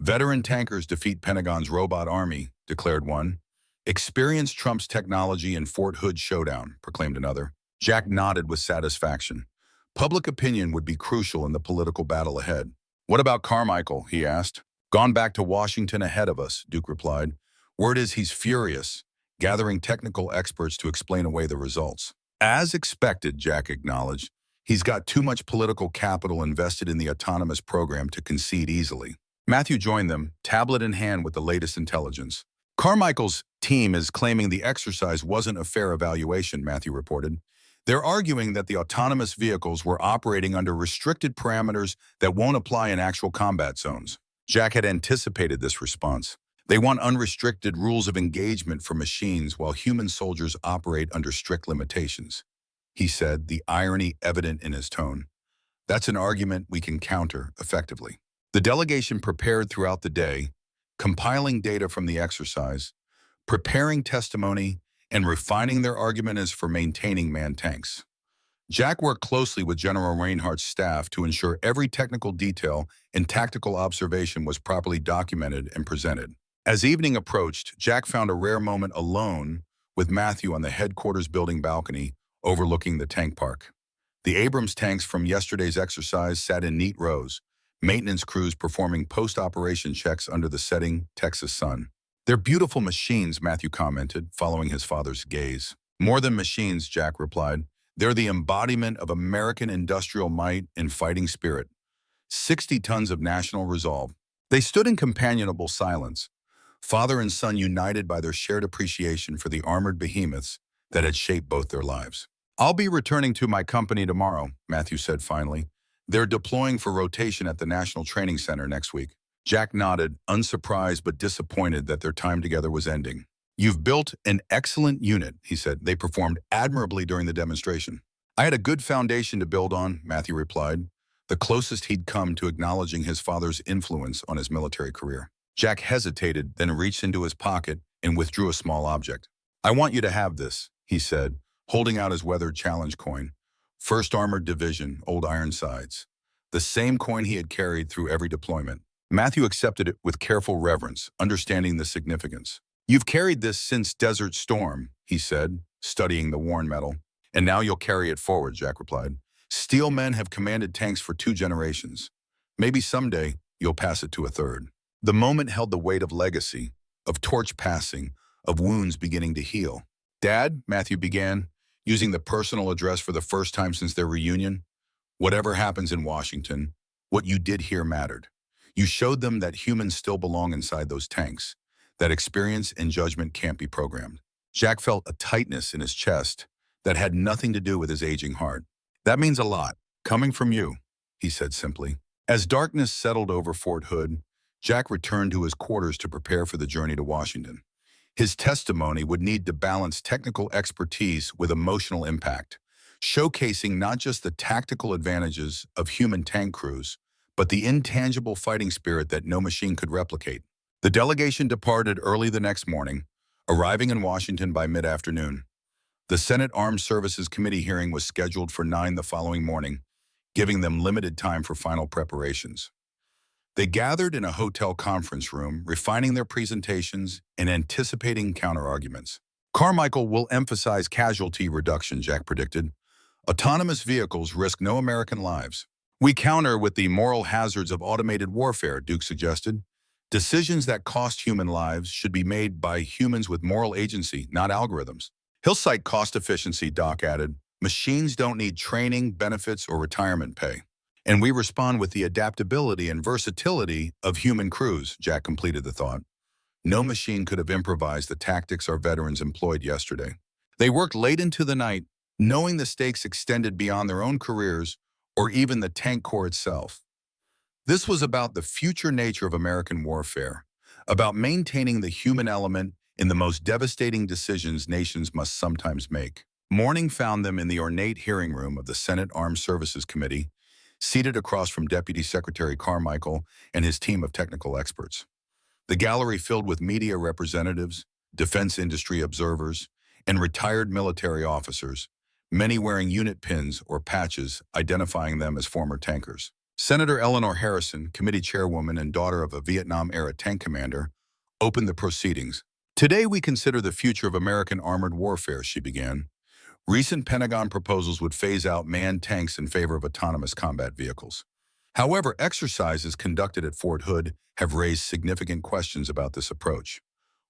Veteran tankers defeat Pentagon's robot army, declared one. Experience trumps technology in Fort Hood showdown, proclaimed another. Jack nodded with satisfaction. Public opinion would be crucial in the political battle ahead. What about Carmichael, he asked. Gone back to Washington ahead of us, Duke replied. Word is he's furious, gathering technical experts to explain away the results. As expected, Jack acknowledged, he's got too much political capital invested in the autonomous program to concede easily. Matthew joined them, tablet in hand with the latest intelligence. Carmichael's team is claiming the exercise wasn't a fair evaluation, Matthew reported. They're arguing that the autonomous vehicles were operating under restricted parameters that won't apply in actual combat zones. Jack had anticipated this response. They want unrestricted rules of engagement for machines while human soldiers operate under strict limitations. He said, the irony evident in his tone. That's an argument we can counter effectively. The delegation prepared throughout the day, compiling data from the exercise, preparing testimony, and refining their argument as for maintaining manned tanks. Jack worked closely with General Reinhardt's staff to ensure every technical detail and tactical observation was properly documented and presented. As evening approached, Jack found a rare moment alone with Matthew on the headquarters building balcony overlooking the tank park. The Abrams tanks from yesterday's exercise sat in neat rows, maintenance crews performing post-operation checks under the setting Texas sun. They're beautiful machines, Matthew commented, following his father's gaze. More than machines, Jack replied. They're the embodiment of American industrial might and fighting spirit. 60 tons of national resolve. They stood in companionable silence, father and son united by their shared appreciation for the armored behemoths that had shaped both their lives. I'll be returning to my company tomorrow, Matthew said finally. They're deploying for rotation at the National Training Center next week. Jack nodded, unsurprised but disappointed that their time together was ending. You've built an excellent unit, he said. They performed admirably during the demonstration. I had a good foundation to build on, Matthew replied, the closest he'd come to acknowledging his father's influence on his military career. Jack hesitated, then reached into his pocket and withdrew a small object. I want you to have this, he said, holding out his weathered challenge coin. 1st Armored Division, Old Ironsides. The same coin he had carried through every deployment. Matthew accepted it with careful reverence, understanding the significance. You've carried this since Desert Storm, he said, studying the worn metal. And now you'll carry it forward, Jack replied. Steel men have commanded tanks for 2 generations. Maybe someday you'll pass it to a 3rd. The moment held the weight of legacy, of torch passing, of wounds beginning to heal. Dad, Matthew began, using the personal address for the first time since their reunion. Whatever happens in Washington, what you did here mattered. You showed them that humans still belong inside those tanks, that experience and judgment can't be programmed. Jack felt a tightness in his chest that had nothing to do with his aging heart. "That means a lot, coming from you," he said simply. As darkness settled over Fort Hood, Jack returned to his quarters to prepare for the journey to Washington. His testimony would need to balance technical expertise with emotional impact, showcasing not just the tactical advantages of human tank crews, but the intangible fighting spirit that no machine could replicate. The delegation departed early the next morning, arriving in Washington by mid-afternoon. The Senate Armed Services Committee hearing was scheduled for 9 the following morning, giving them limited time for final preparations. They gathered in a hotel conference room, refining their presentations and anticipating counterarguments. "Carmichael will emphasize casualty reduction," Jack predicted. "Autonomous vehicles risk no American lives." "We counter with the moral hazards of automated warfare," Duke suggested. "Decisions that cost human lives should be made by humans with moral agency, not algorithms." "He'll cite cost efficiency," Doc added. "Machines don't need training, benefits, or retirement pay. And we respond with the adaptability and versatility of human crews," Jack completed the thought. "No machine could have improvised the tactics our veterans employed yesterday. They worked late into the night, knowing the stakes extended beyond their own careers or even the tank corps itself. This was about the future nature of American warfare, about maintaining the human element in the most devastating decisions nations must sometimes make." Morning found them in the ornate hearing room of the Senate Armed Services Committee, seated across from Deputy Secretary Carmichael and his team of technical experts. The gallery filled with media representatives, defense industry observers, and retired military officers, many wearing unit pins or patches identifying them as former tankers. Senator Eleanor Harrison, committee chairwoman and daughter of a Vietnam-era tank commander, opened the proceedings. "Today we consider the future of American armored warfare," she began. "Recent Pentagon proposals would phase out manned tanks in favor of autonomous combat vehicles. However, exercises conducted at Fort Hood have raised significant questions about this approach.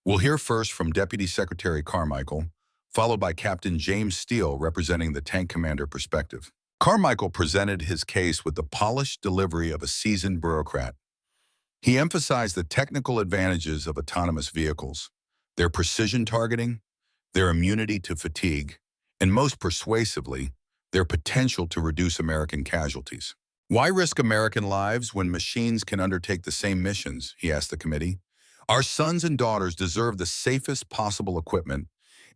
We'll hear first from Deputy Secretary Carmichael, followed by Captain James Steele representing the tank commander perspective." Carmichael presented his case with the polished delivery of a seasoned bureaucrat. He emphasized the technical advantages of autonomous vehicles, their precision targeting, their immunity to fatigue, and most persuasively, their potential to reduce American casualties. "Why risk American lives when machines can undertake the same missions?" he asked the committee. "Our sons and daughters deserve the safest possible equipment,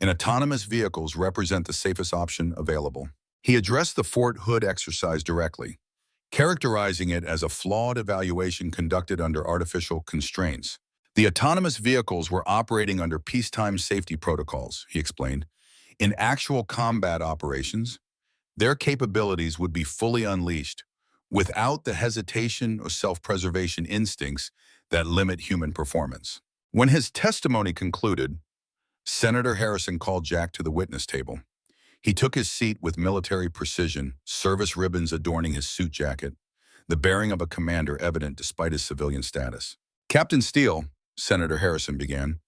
and autonomous vehicles represent the safest option available." He addressed the Fort Hood exercise directly, characterizing it as a flawed evaluation conducted under artificial constraints. "The autonomous vehicles were operating under peacetime safety protocols," he explained. "In actual combat operations, their capabilities would be fully unleashed, without the hesitation or self-preservation instincts that limit human performance." When his testimony concluded, Senator Harrison called Jack to the witness table. He took his seat with military precision, service ribbons adorning his suit jacket, the bearing of a commander evident despite his civilian status. "Captain Steele," Senator Harrison began,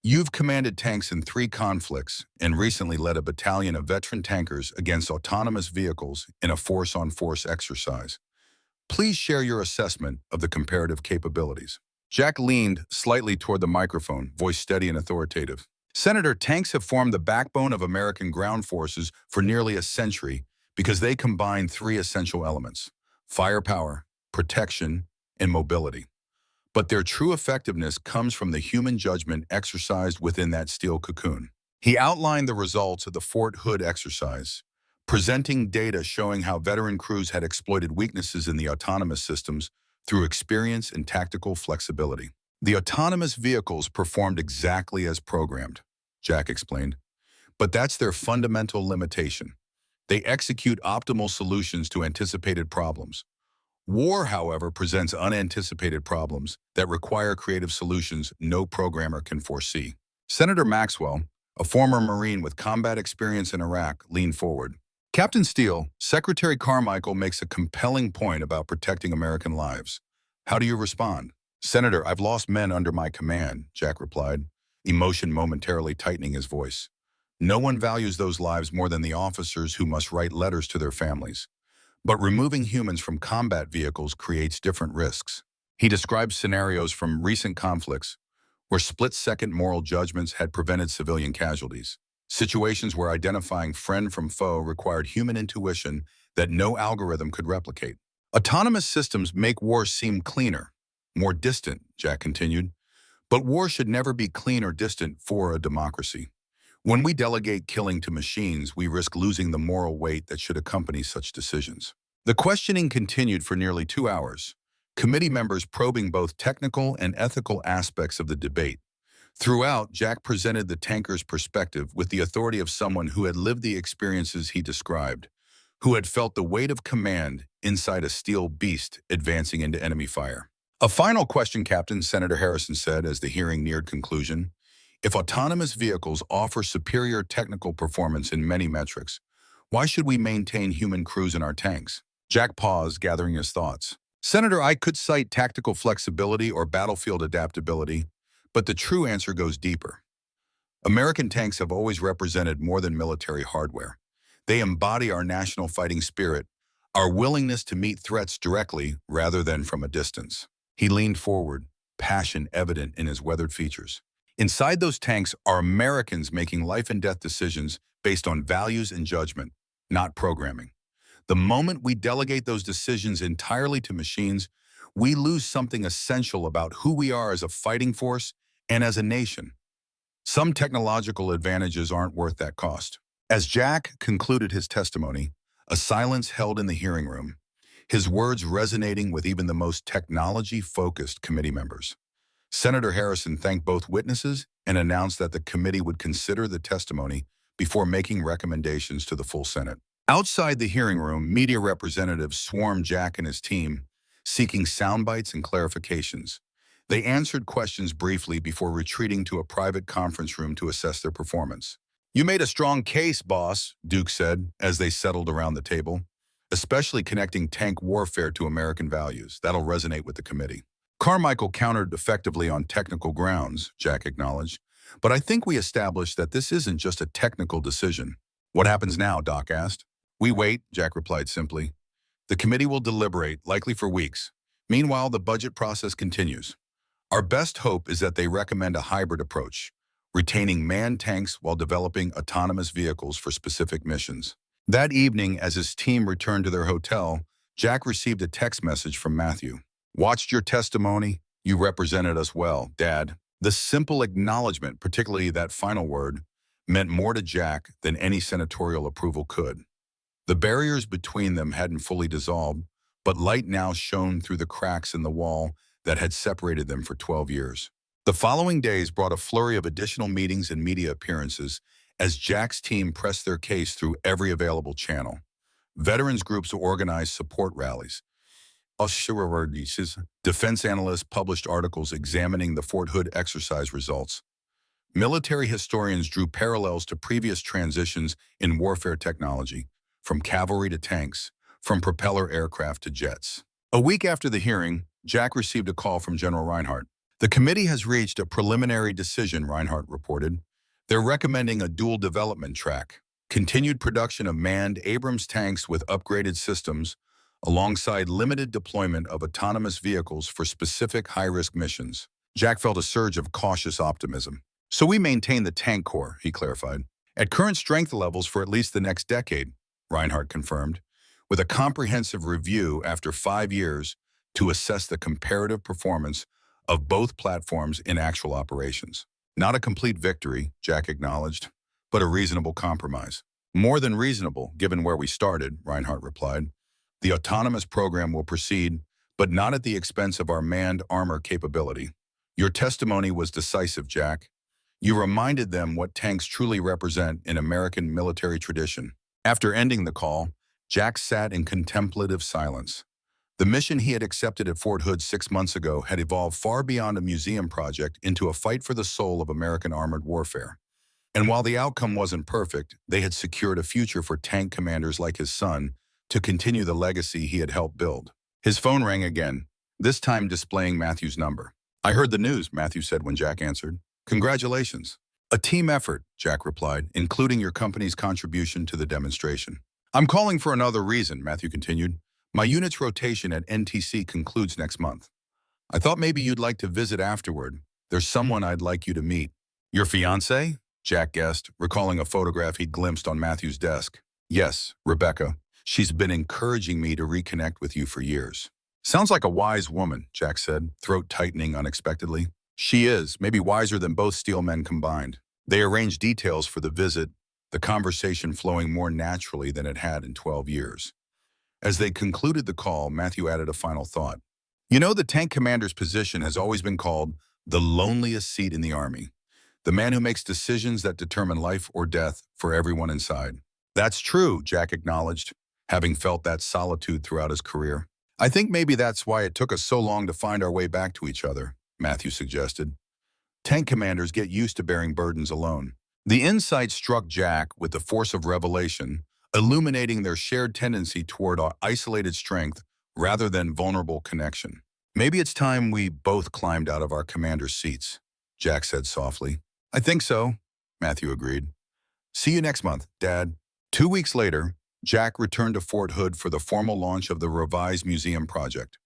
"you've commanded tanks in 3 conflicts and recently led a battalion of veteran tankers against autonomous vehicles in a force-on-force exercise. Please share your assessment of the comparative capabilities." Jack leaned slightly toward the microphone, voice steady and authoritative. "Senator, tanks have formed the backbone of American ground forces for nearly a century because they combine 3 essential elements: firepower, protection, and mobility. But their true effectiveness comes from the human judgment exercised within that steel cocoon." He outlined the results of the Fort Hood exercise, presenting data showing how veteran crews had exploited weaknesses in the autonomous systems through experience and tactical flexibility. "The autonomous vehicles performed exactly as programmed," Jack explained. "But that's their fundamental limitation. They execute optimal solutions to anticipated problems. War, however, presents unanticipated problems that require creative solutions no programmer can foresee." Senator Maxwell, a former Marine with combat experience in Iraq, leaned forward. "Captain Steele, Secretary Carmichael makes a compelling point about protecting American lives. How do you respond?" "Senator, I've lost men under my command," Jack replied, emotion momentarily tightening his voice. "No one values those lives more than the officers who must write letters to their families. But removing humans from combat vehicles creates different risks." He described scenarios from recent conflicts where split-second moral judgments had prevented civilian casualties. Situations where identifying friend from foe required human intuition that no algorithm could replicate. Autonomous systems make war seem cleaner, more distant, Jack continued. But war should never be clean or distant for a democracy. When we delegate killing to machines, we risk losing the moral weight that should accompany such decisions. The questioning continued for nearly 2 hours, committee members probing both technical and ethical aspects of the debate. Throughout, Jack presented the tanker's perspective with the authority of someone who had lived the experiences he described, who had felt the weight of command inside a steel beast advancing into enemy fire. A final question, Captain, Senator Harrison said as the hearing neared conclusion. If autonomous vehicles offer superior technical performance in many metrics, why should we maintain human crews in our tanks? Jack paused, gathering his thoughts. Senator, I could cite tactical flexibility or battlefield adaptability, but the true answer goes deeper. American tanks have always represented more than military hardware. They embody our national fighting spirit, our willingness to meet threats directly rather than from a distance. He leaned forward, passion evident in his weathered features. Inside those tanks are Americans making life and death decisions based on values and judgment, not programming. The moment we delegate those decisions entirely to machines, we lose something essential about who we are as a fighting force and as a nation. Some technological advantages aren't worth that cost. As Jack concluded his testimony, a silence held in the hearing room, his words resonating with even the most technology-focused committee members. Senator Harrison thanked both witnesses and announced that the committee would consider the testimony before making recommendations to the full Senate. Outside the hearing room, media representatives swarmed Jack and his team, seeking sound bites and clarifications. They answered questions briefly before retreating to a private conference room to assess their performance. "You made a strong case, boss," Duke said as they settled around the table, "especially connecting tank warfare to American values. That'll resonate with the committee." Carmichael countered effectively on technical grounds, Jack acknowledged, "but I think we established that this isn't just a technical decision." "What happens now?" Doc asked. "We wait," Jack replied simply. "The committee will deliberate, likely for weeks. Meanwhile, the budget process continues. Our best hope is that they recommend a hybrid approach, retaining manned tanks while developing autonomous vehicles for specific missions." That evening, as his team returned to their hotel, Jack received a text message from Matthew. "Watched your testimony. You represented us well, Dad." The simple acknowledgement, particularly that final word, meant more to Jack than any senatorial approval could. The barriers between them hadn't fully dissolved, but light now shone through the cracks in the wall that had separated them for 12 years. The following days brought a flurry of additional meetings and media appearances as Jack's team pressed their case through every available channel. Veterans groups organized support rallies. Defense analysts published articles examining the Fort Hood exercise results. Military historians drew parallels to previous transitions in warfare technology, from cavalry to tanks, from propeller aircraft to jets. A week after the hearing, Jack received a call from General Reinhardt. "The committee has reached a preliminary decision," Reinhardt reported. "They're recommending a dual development track, continued production of manned Abrams tanks with upgraded systems, alongside limited deployment of autonomous vehicles for specific high-risk missions." Jack felt a surge of cautious optimism. "So we maintain the tank corps," he clarified, "at current strength levels for at least the next decade," Reinhardt confirmed, "with a comprehensive review after 5 years to assess the comparative performance of both platforms in actual operations. Not a complete victory," Jack acknowledged, "but a reasonable compromise." "More than reasonable, given where we started," Reinhardt replied. "The autonomous program will proceed, but not at the expense of our manned armor capability." "Your testimony was decisive, Jack. You reminded them what tanks truly represent in American military tradition." After ending the call, Jack sat in contemplative silence. The mission he had accepted at Fort Hood 6 months ago had evolved far beyond a museum project into a fight for the soul of American armored warfare. And while the outcome wasn't perfect, they had secured a future for tank commanders like his son to continue the legacy he had helped build. His phone rang again, this time displaying Matthew's number. "I heard the news," Matthew said when Jack answered. "Congratulations." "A team effort," Jack replied, "including your company's contribution to the demonstration." "I'm calling for another reason," Matthew continued. "My unit's rotation at NTC concludes next month. I thought maybe you'd like to visit afterward. There's someone I'd like you to meet. Your fiancée? Jack guessed, recalling a photograph he'd glimpsed on Matthew's desk. Yes, Rebecca. She's been encouraging me to reconnect with you for years. Sounds like a wise woman, Jack said, throat tightening unexpectedly. She is, maybe wiser than both Steele men combined. They arranged details for the visit, the conversation flowing more naturally than it had in 12 years. As they concluded the call, Matthew added a final thought. You know, the tank commander's position has always been called the loneliest seat in the Army. The man who makes decisions that determine life or death for everyone inside. That's true, Jack acknowledged, having felt that solitude throughout his career. I think maybe that's why it took us so long to find our way back to each other, Matthew suggested. Tank commanders get used to bearing burdens alone. The insight struck Jack with the force of revelation, illuminating their shared tendency toward isolated strength rather than vulnerable connection. Maybe it's time we both climbed out of our commander's seats, Jack said softly. I think so, Matthew agreed. See you next month, Dad. 2 weeks later, Jack returned to Fort Hood for the formal launch of the revised museum project.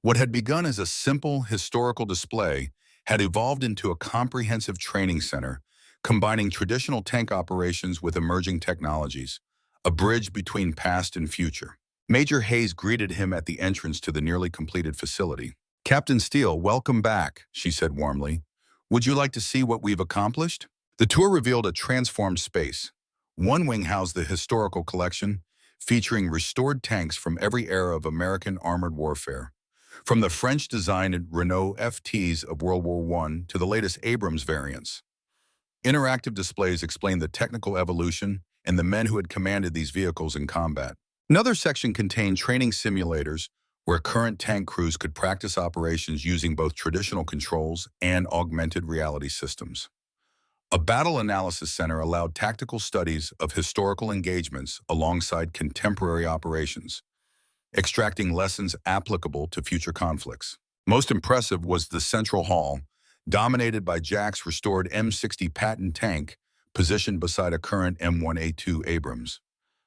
What had begun as a simple historical display had evolved into a comprehensive training center, combining traditional tank operations with emerging technologies, a bridge between past and future. Major Hayes greeted him at the entrance to the nearly completed facility. Captain Steele, welcome back, she said warmly. Would you like to see what we've accomplished? The tour revealed a transformed space. One wing housed the historical collection, featuring restored tanks from every era of American armored warfare. From the French-designed Renault FTs of World War I to the latest Abrams variants. Interactive displays explained the technical evolution and the men who had commanded these vehicles in combat. Another section contained training simulators where current tank crews could practice operations using both traditional controls and augmented reality systems. A battle analysis center allowed tactical studies of historical engagements alongside contemporary operations, extracting lessons applicable to future conflicts. Most impressive was the central hall, dominated by Jack's restored M60 Patton tank, positioned beside a current M1A2 Abrams.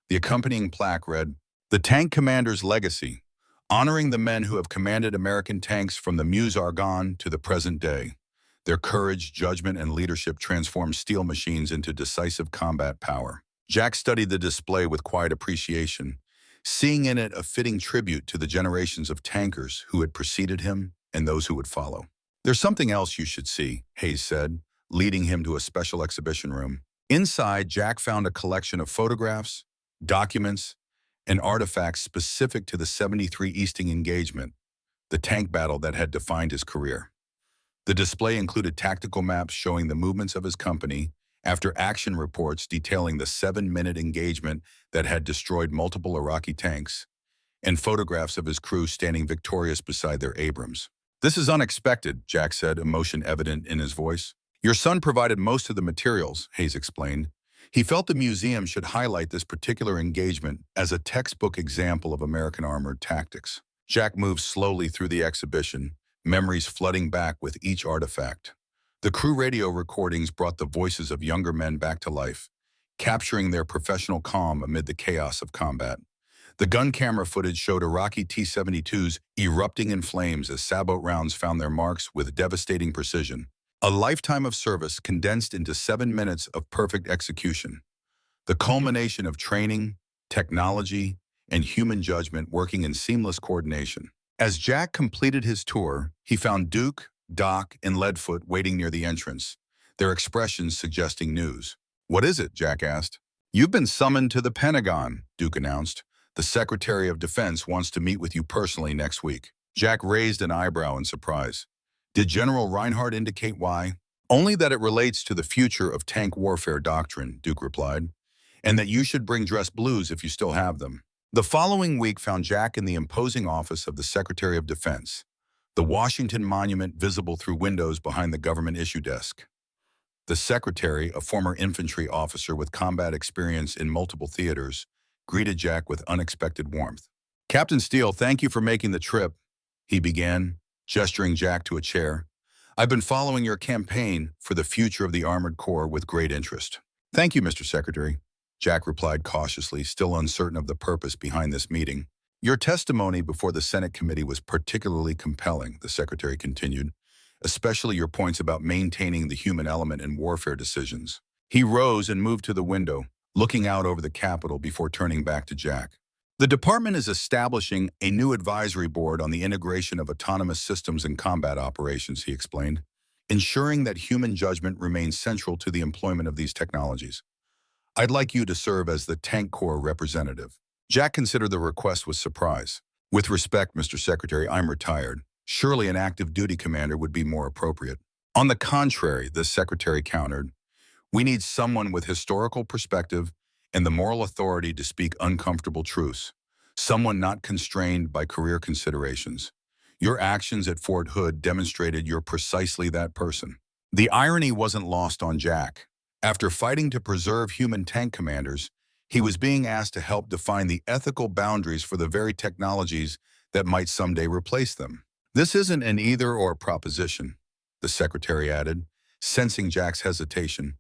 The accompanying plaque read, "The Tank Commander's Legacy, honoring the men who have commanded American tanks from the Meuse-Argonne to the present day. Their courage, judgment, and leadership transformed steel machines into decisive combat power." Jack studied the display with quiet appreciation, seeing in it a fitting tribute to the generations of tankers who had preceded him and those who would follow. "There's something else you should see," Hayes said, leading him to a special exhibition room. Inside, Jack found a collection of photographs, documents, and artifacts specific to the 73 Easting engagement, the tank battle that had defined his career. The display included tactical maps showing the movements of his company, after action reports detailing the 7-minute engagement that had destroyed multiple Iraqi tanks, and photographs of his crew standing victorious beside their Abrams. "This is unexpected," Jack said, emotion evident in his voice. "Your son provided most of the materials," Hayes explained. He felt the museum should highlight this particular engagement as a textbook example of American armored tactics. Jack moved slowly through the exhibition, memories flooding back with each artifact. The crew radio recordings brought the voices of younger men back to life, capturing their professional calm amid the chaos of combat. The gun camera footage showed Iraqi T-72s erupting in flames as sabot rounds found their marks with devastating precision. A lifetime of service condensed into 7 minutes of perfect execution. The culmination of training, technology, and human judgment working in seamless coordination. As Jack completed his tour, he found Duke, Doc, and Leadfoot waiting near the entrance, their expressions suggesting news. "What is it?" Jack asked. "You've been summoned to the Pentagon," Duke announced. "The Secretary of Defense wants to meet with you personally next week." Jack raised an eyebrow in surprise. "Did General Reinhardt indicate why?" "Only that it relates to the future of tank warfare doctrine," Duke replied, "and that you should bring dress blues if you still have them." The following week found Jack in the imposing office of the Secretary of Defense, the Washington Monument visible through windows behind the government issue desk. The Secretary, a former infantry officer with combat experience in multiple theaters, greeted Jack with unexpected warmth. "Captain Steele, thank you for making the trip," he began, gesturing Jack to a chair. "I've been following your campaign for the future of the Armored Corps with great interest." "Thank you, Mr. Secretary," Jack replied cautiously, still uncertain of the purpose behind this meeting. "Your testimony before the Senate committee was particularly compelling," the Secretary continued, especially your points about maintaining the human element in warfare decisions." He rose and moved to the window, looking out over the Capitol before turning back to Jack. "The department is establishing a new advisory board on the integration of autonomous systems in combat operations," he explained, "ensuring that human judgment remains central to the employment of these technologies. I'd like you to serve as the Tank Corps representative." Jack considered the request with surprise. "With respect, Mr. Secretary, I'm retired. Surely an active duty commander would be more appropriate." "On the contrary," the secretary countered, "we need someone with historical perspective and the moral authority to speak uncomfortable truths. Someone not constrained by career considerations. Your actions at Fort Hood demonstrated you're precisely that person." The irony wasn't lost on Jack. After fighting to preserve human tank commanders, he was being asked to help define the ethical boundaries for the very technologies that might someday replace them. "This isn't an either-or proposition," the secretary added, sensing Jack's hesitation.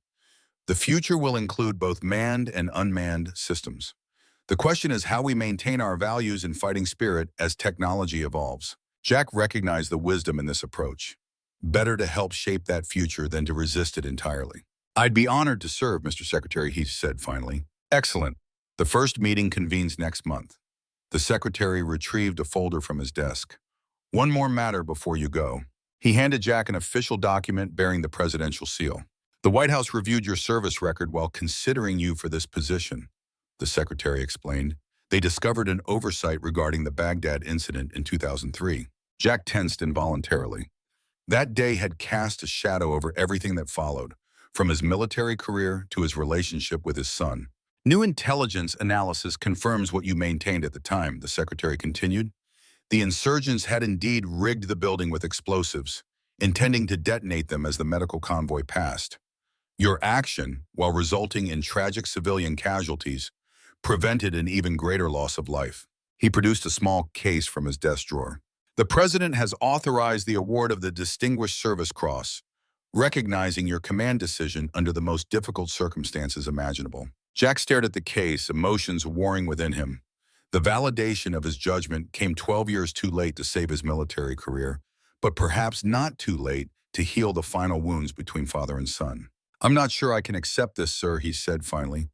"The future will include both manned and unmanned systems. The question is how we maintain our values and fighting spirit as technology evolves." Jack recognized the wisdom in this approach. Better to help shape that future than to resist it entirely. "I'd be honored to serve, Mr. Secretary," he said finally. "Excellent. The first meeting convenes next month." The secretary retrieved a folder from his desk. "One more matter before you go." He handed Jack an official document bearing the presidential seal. "The White House reviewed your service record while considering you for this position," the secretary explained. "They discovered an oversight regarding the Baghdad incident in 2003. Jack tensed involuntarily. That day had cast a shadow over everything that followed, from his military career to his relationship with his son. "New intelligence analysis confirms what you maintained at the time," the secretary continued. "The insurgents had indeed rigged the building with explosives, intending to detonate them as the medical convoy passed. Your action, while resulting in tragic civilian casualties, prevented an even greater loss of life." He produced a small case from his desk drawer. "The President has authorized the award of the Distinguished Service Cross, recognizing your command decision under the most difficult circumstances imaginable." Jack stared at the case, emotions warring within him. The validation of his judgment came 12 years too late to save his military career, but perhaps not too late to heal the final wounds between father and son. "I'm not sure I can accept this, sir," he said finally.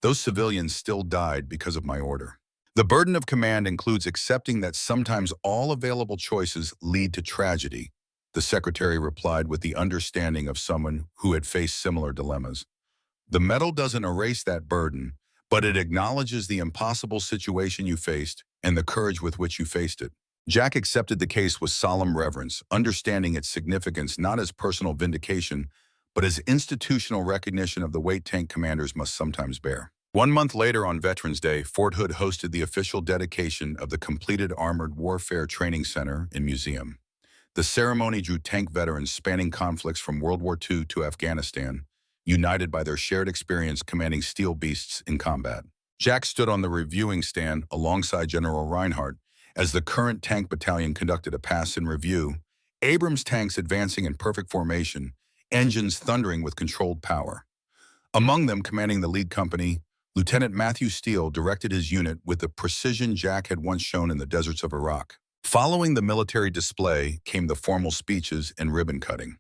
"Those civilians still died because of my order." "The burden of command includes accepting that sometimes all available choices lead to tragedy," the secretary replied with the understanding of someone who had faced similar dilemmas. "The medal doesn't erase that burden, but it acknowledges the impossible situation you faced and the courage with which you faced it." Jack accepted the case with solemn reverence, understanding its significance not as personal vindication, but as institutional recognition of the weight tank commanders must sometimes bear. 1 month later, on Veterans Day, Fort Hood hosted the official dedication of the completed Armored Warfare Training Center and Museum. The ceremony drew tank veterans spanning conflicts from World War II to Afghanistan, united by their shared experience commanding steel beasts in combat. Jack stood on the reviewing stand alongside General Reinhardt as the current tank battalion conducted a pass-in review, Abrams tanks advancing in perfect formation, engines thundering with controlled power. Among them, commanding the lead company, Lieutenant Matthew Steele directed his unit with the precision Jack had once shown in the deserts of Iraq. Following the military display came the formal speeches and ribbon cutting.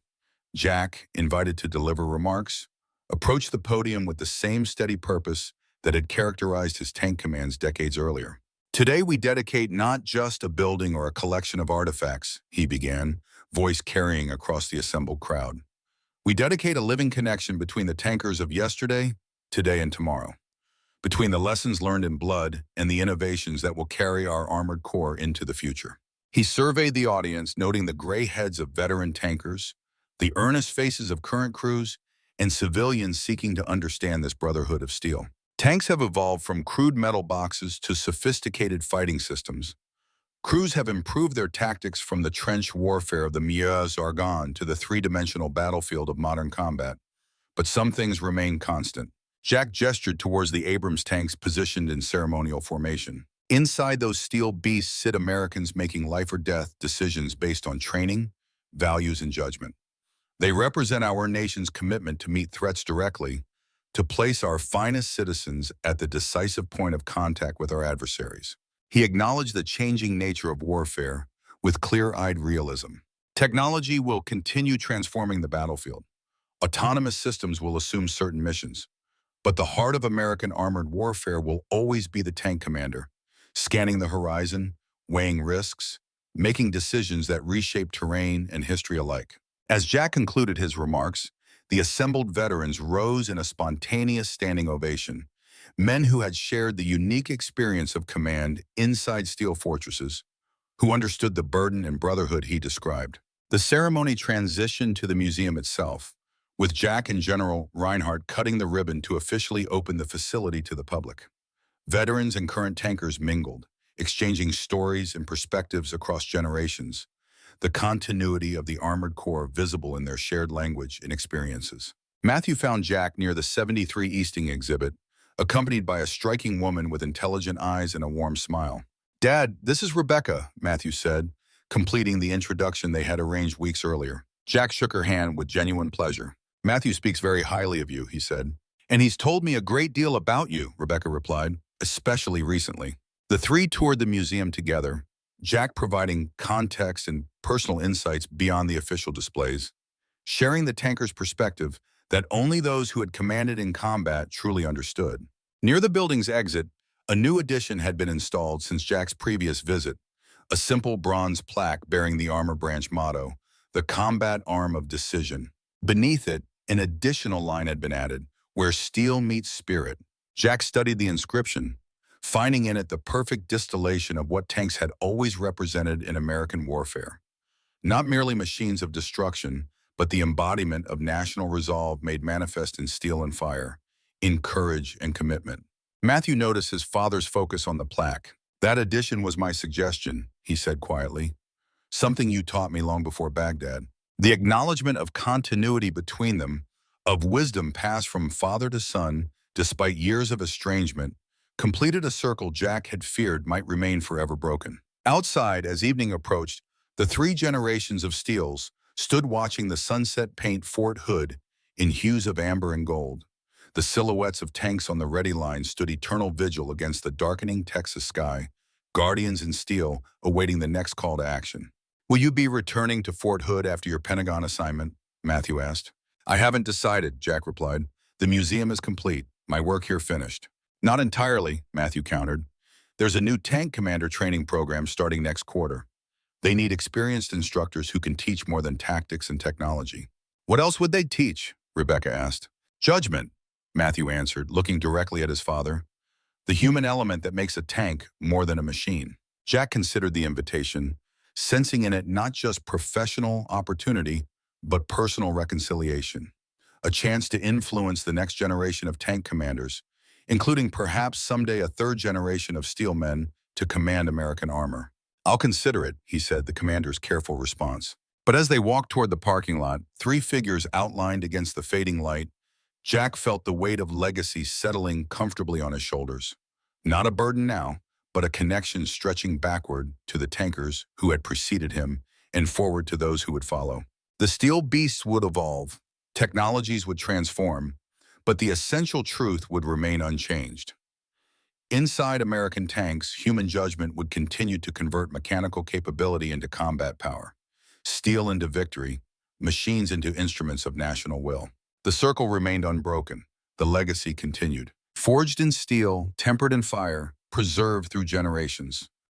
Jack, invited to deliver remarks, approached the podium with the same steady purpose that had characterized his tank commands decades earlier. "Today we dedicate not just a building or a collection of artifacts," he began, voice carrying across the assembled crowd. "We dedicate a living connection between the tankers of yesterday, today, and tomorrow. Between the lessons learned in blood and the innovations that will carry our armored corps into the future." He surveyed the audience, noting the gray heads of veteran tankers, the earnest faces of current crews, and civilians seeking to understand this brotherhood of steel. Tanks have evolved from crude metal boxes to sophisticated fighting systems. Crews have improved their tactics from the trench warfare of the Meuse-Argonne to the three-dimensional battlefield of modern combat. But some things remain constant. Jack gestured towards the Abrams tanks positioned in ceremonial formation. Inside those steel beasts sit Americans making life-or-death decisions based on training, values, and judgment. They represent our nation's commitment to meet threats directly, to place our finest citizens at the decisive point of contact with our adversaries. He acknowledged the changing nature of warfare with clear-eyed realism. Technology will continue transforming the battlefield. Autonomous systems will assume certain missions. But the heart of American armored warfare will always be the tank commander, scanning the horizon, weighing risks, making decisions that reshape terrain and history alike. As Jack concluded his remarks, the assembled veterans rose in a spontaneous standing ovation. Men who had shared the unique experience of command inside steel fortresses, who understood the burden and brotherhood he described. The ceremony transitioned to the museum itself, with Jack and General Reinhardt cutting the ribbon to officially open the facility to the public. Veterans and current tankers mingled, exchanging stories and perspectives across generations, the continuity of the Armored Corps visible in their shared language and experiences. Matthew found Jack near the 73 Easting exhibit, accompanied by a striking woman with intelligent eyes and a warm smile. "Dad, this is Rebecca," Matthew said, completing the introduction they had arranged weeks earlier. Jack shook her hand with genuine pleasure. "Matthew speaks very highly of you," he said. "And he's told me a great deal about you," Rebecca replied, "especially recently." The three toured the museum together, Jack providing context and personal insights beyond the official displays, sharing the tanker's perspective that only those who had commanded in combat truly understood. Near the building's exit, a new addition had been installed since Jack's previous visit, a simple bronze plaque bearing the armor branch motto, "The Combat Arm of Decision." Beneath it, an additional line had been added, "Where steel meets spirit." Jack studied the inscription, finding in it the perfect distillation of what tanks had always represented in American warfare. Not merely machines of destruction, but the embodiment of national resolve made manifest in steel and fire, in courage and commitment. Matthew noticed his father's focus on the plaque. "That addition was my suggestion," he said quietly. "Something you taught me long before Baghdad." The acknowledgement of continuity between them, of wisdom passed from father to son despite years of estrangement, completed a circle Jack had feared might remain forever broken. Outside, as evening approached, the three generations of Steeles stood watching the sunset paint Fort Hood in hues of amber and gold. The silhouettes of tanks on the ready line stood eternal vigil against the darkening Texas sky, guardians in steel awaiting the next call to action. "Will you be returning to Fort Hood after your Pentagon assignment?" Matthew asked. "I haven't decided," Jack replied. "The museum is complete. My work here finished." "Not entirely," Matthew countered. "There's a new tank commander training program starting next quarter. They need experienced instructors who can teach more than tactics and technology." "What else would they teach?" Rebecca asked. "Judgment," Matthew answered, looking directly at his father. "The human element that makes a tank more than a machine." Jack considered the invitation, sensing in it not just professional opportunity, but personal reconciliation. A chance to influence the next generation of tank commanders, including perhaps someday a third generation of steel men to command American armor. "I'll consider it," he said, the commander's careful response. But as they walked toward the parking lot, three figures outlined against the fading light, Jack felt the weight of legacy settling comfortably on his shoulders. Not a burden now, but a connection stretching backward to the tankers who had preceded him and forward to those who would follow. The steel beasts would evolve, technologies would transform, but the essential truth would remain unchanged. Inside American tanks, human judgment would continue to convert mechanical capability into combat power, steel into victory, machines into instruments of national will. The circle remained unbroken. The legacy continued. Forged in steel, tempered in fire, preserved through generations.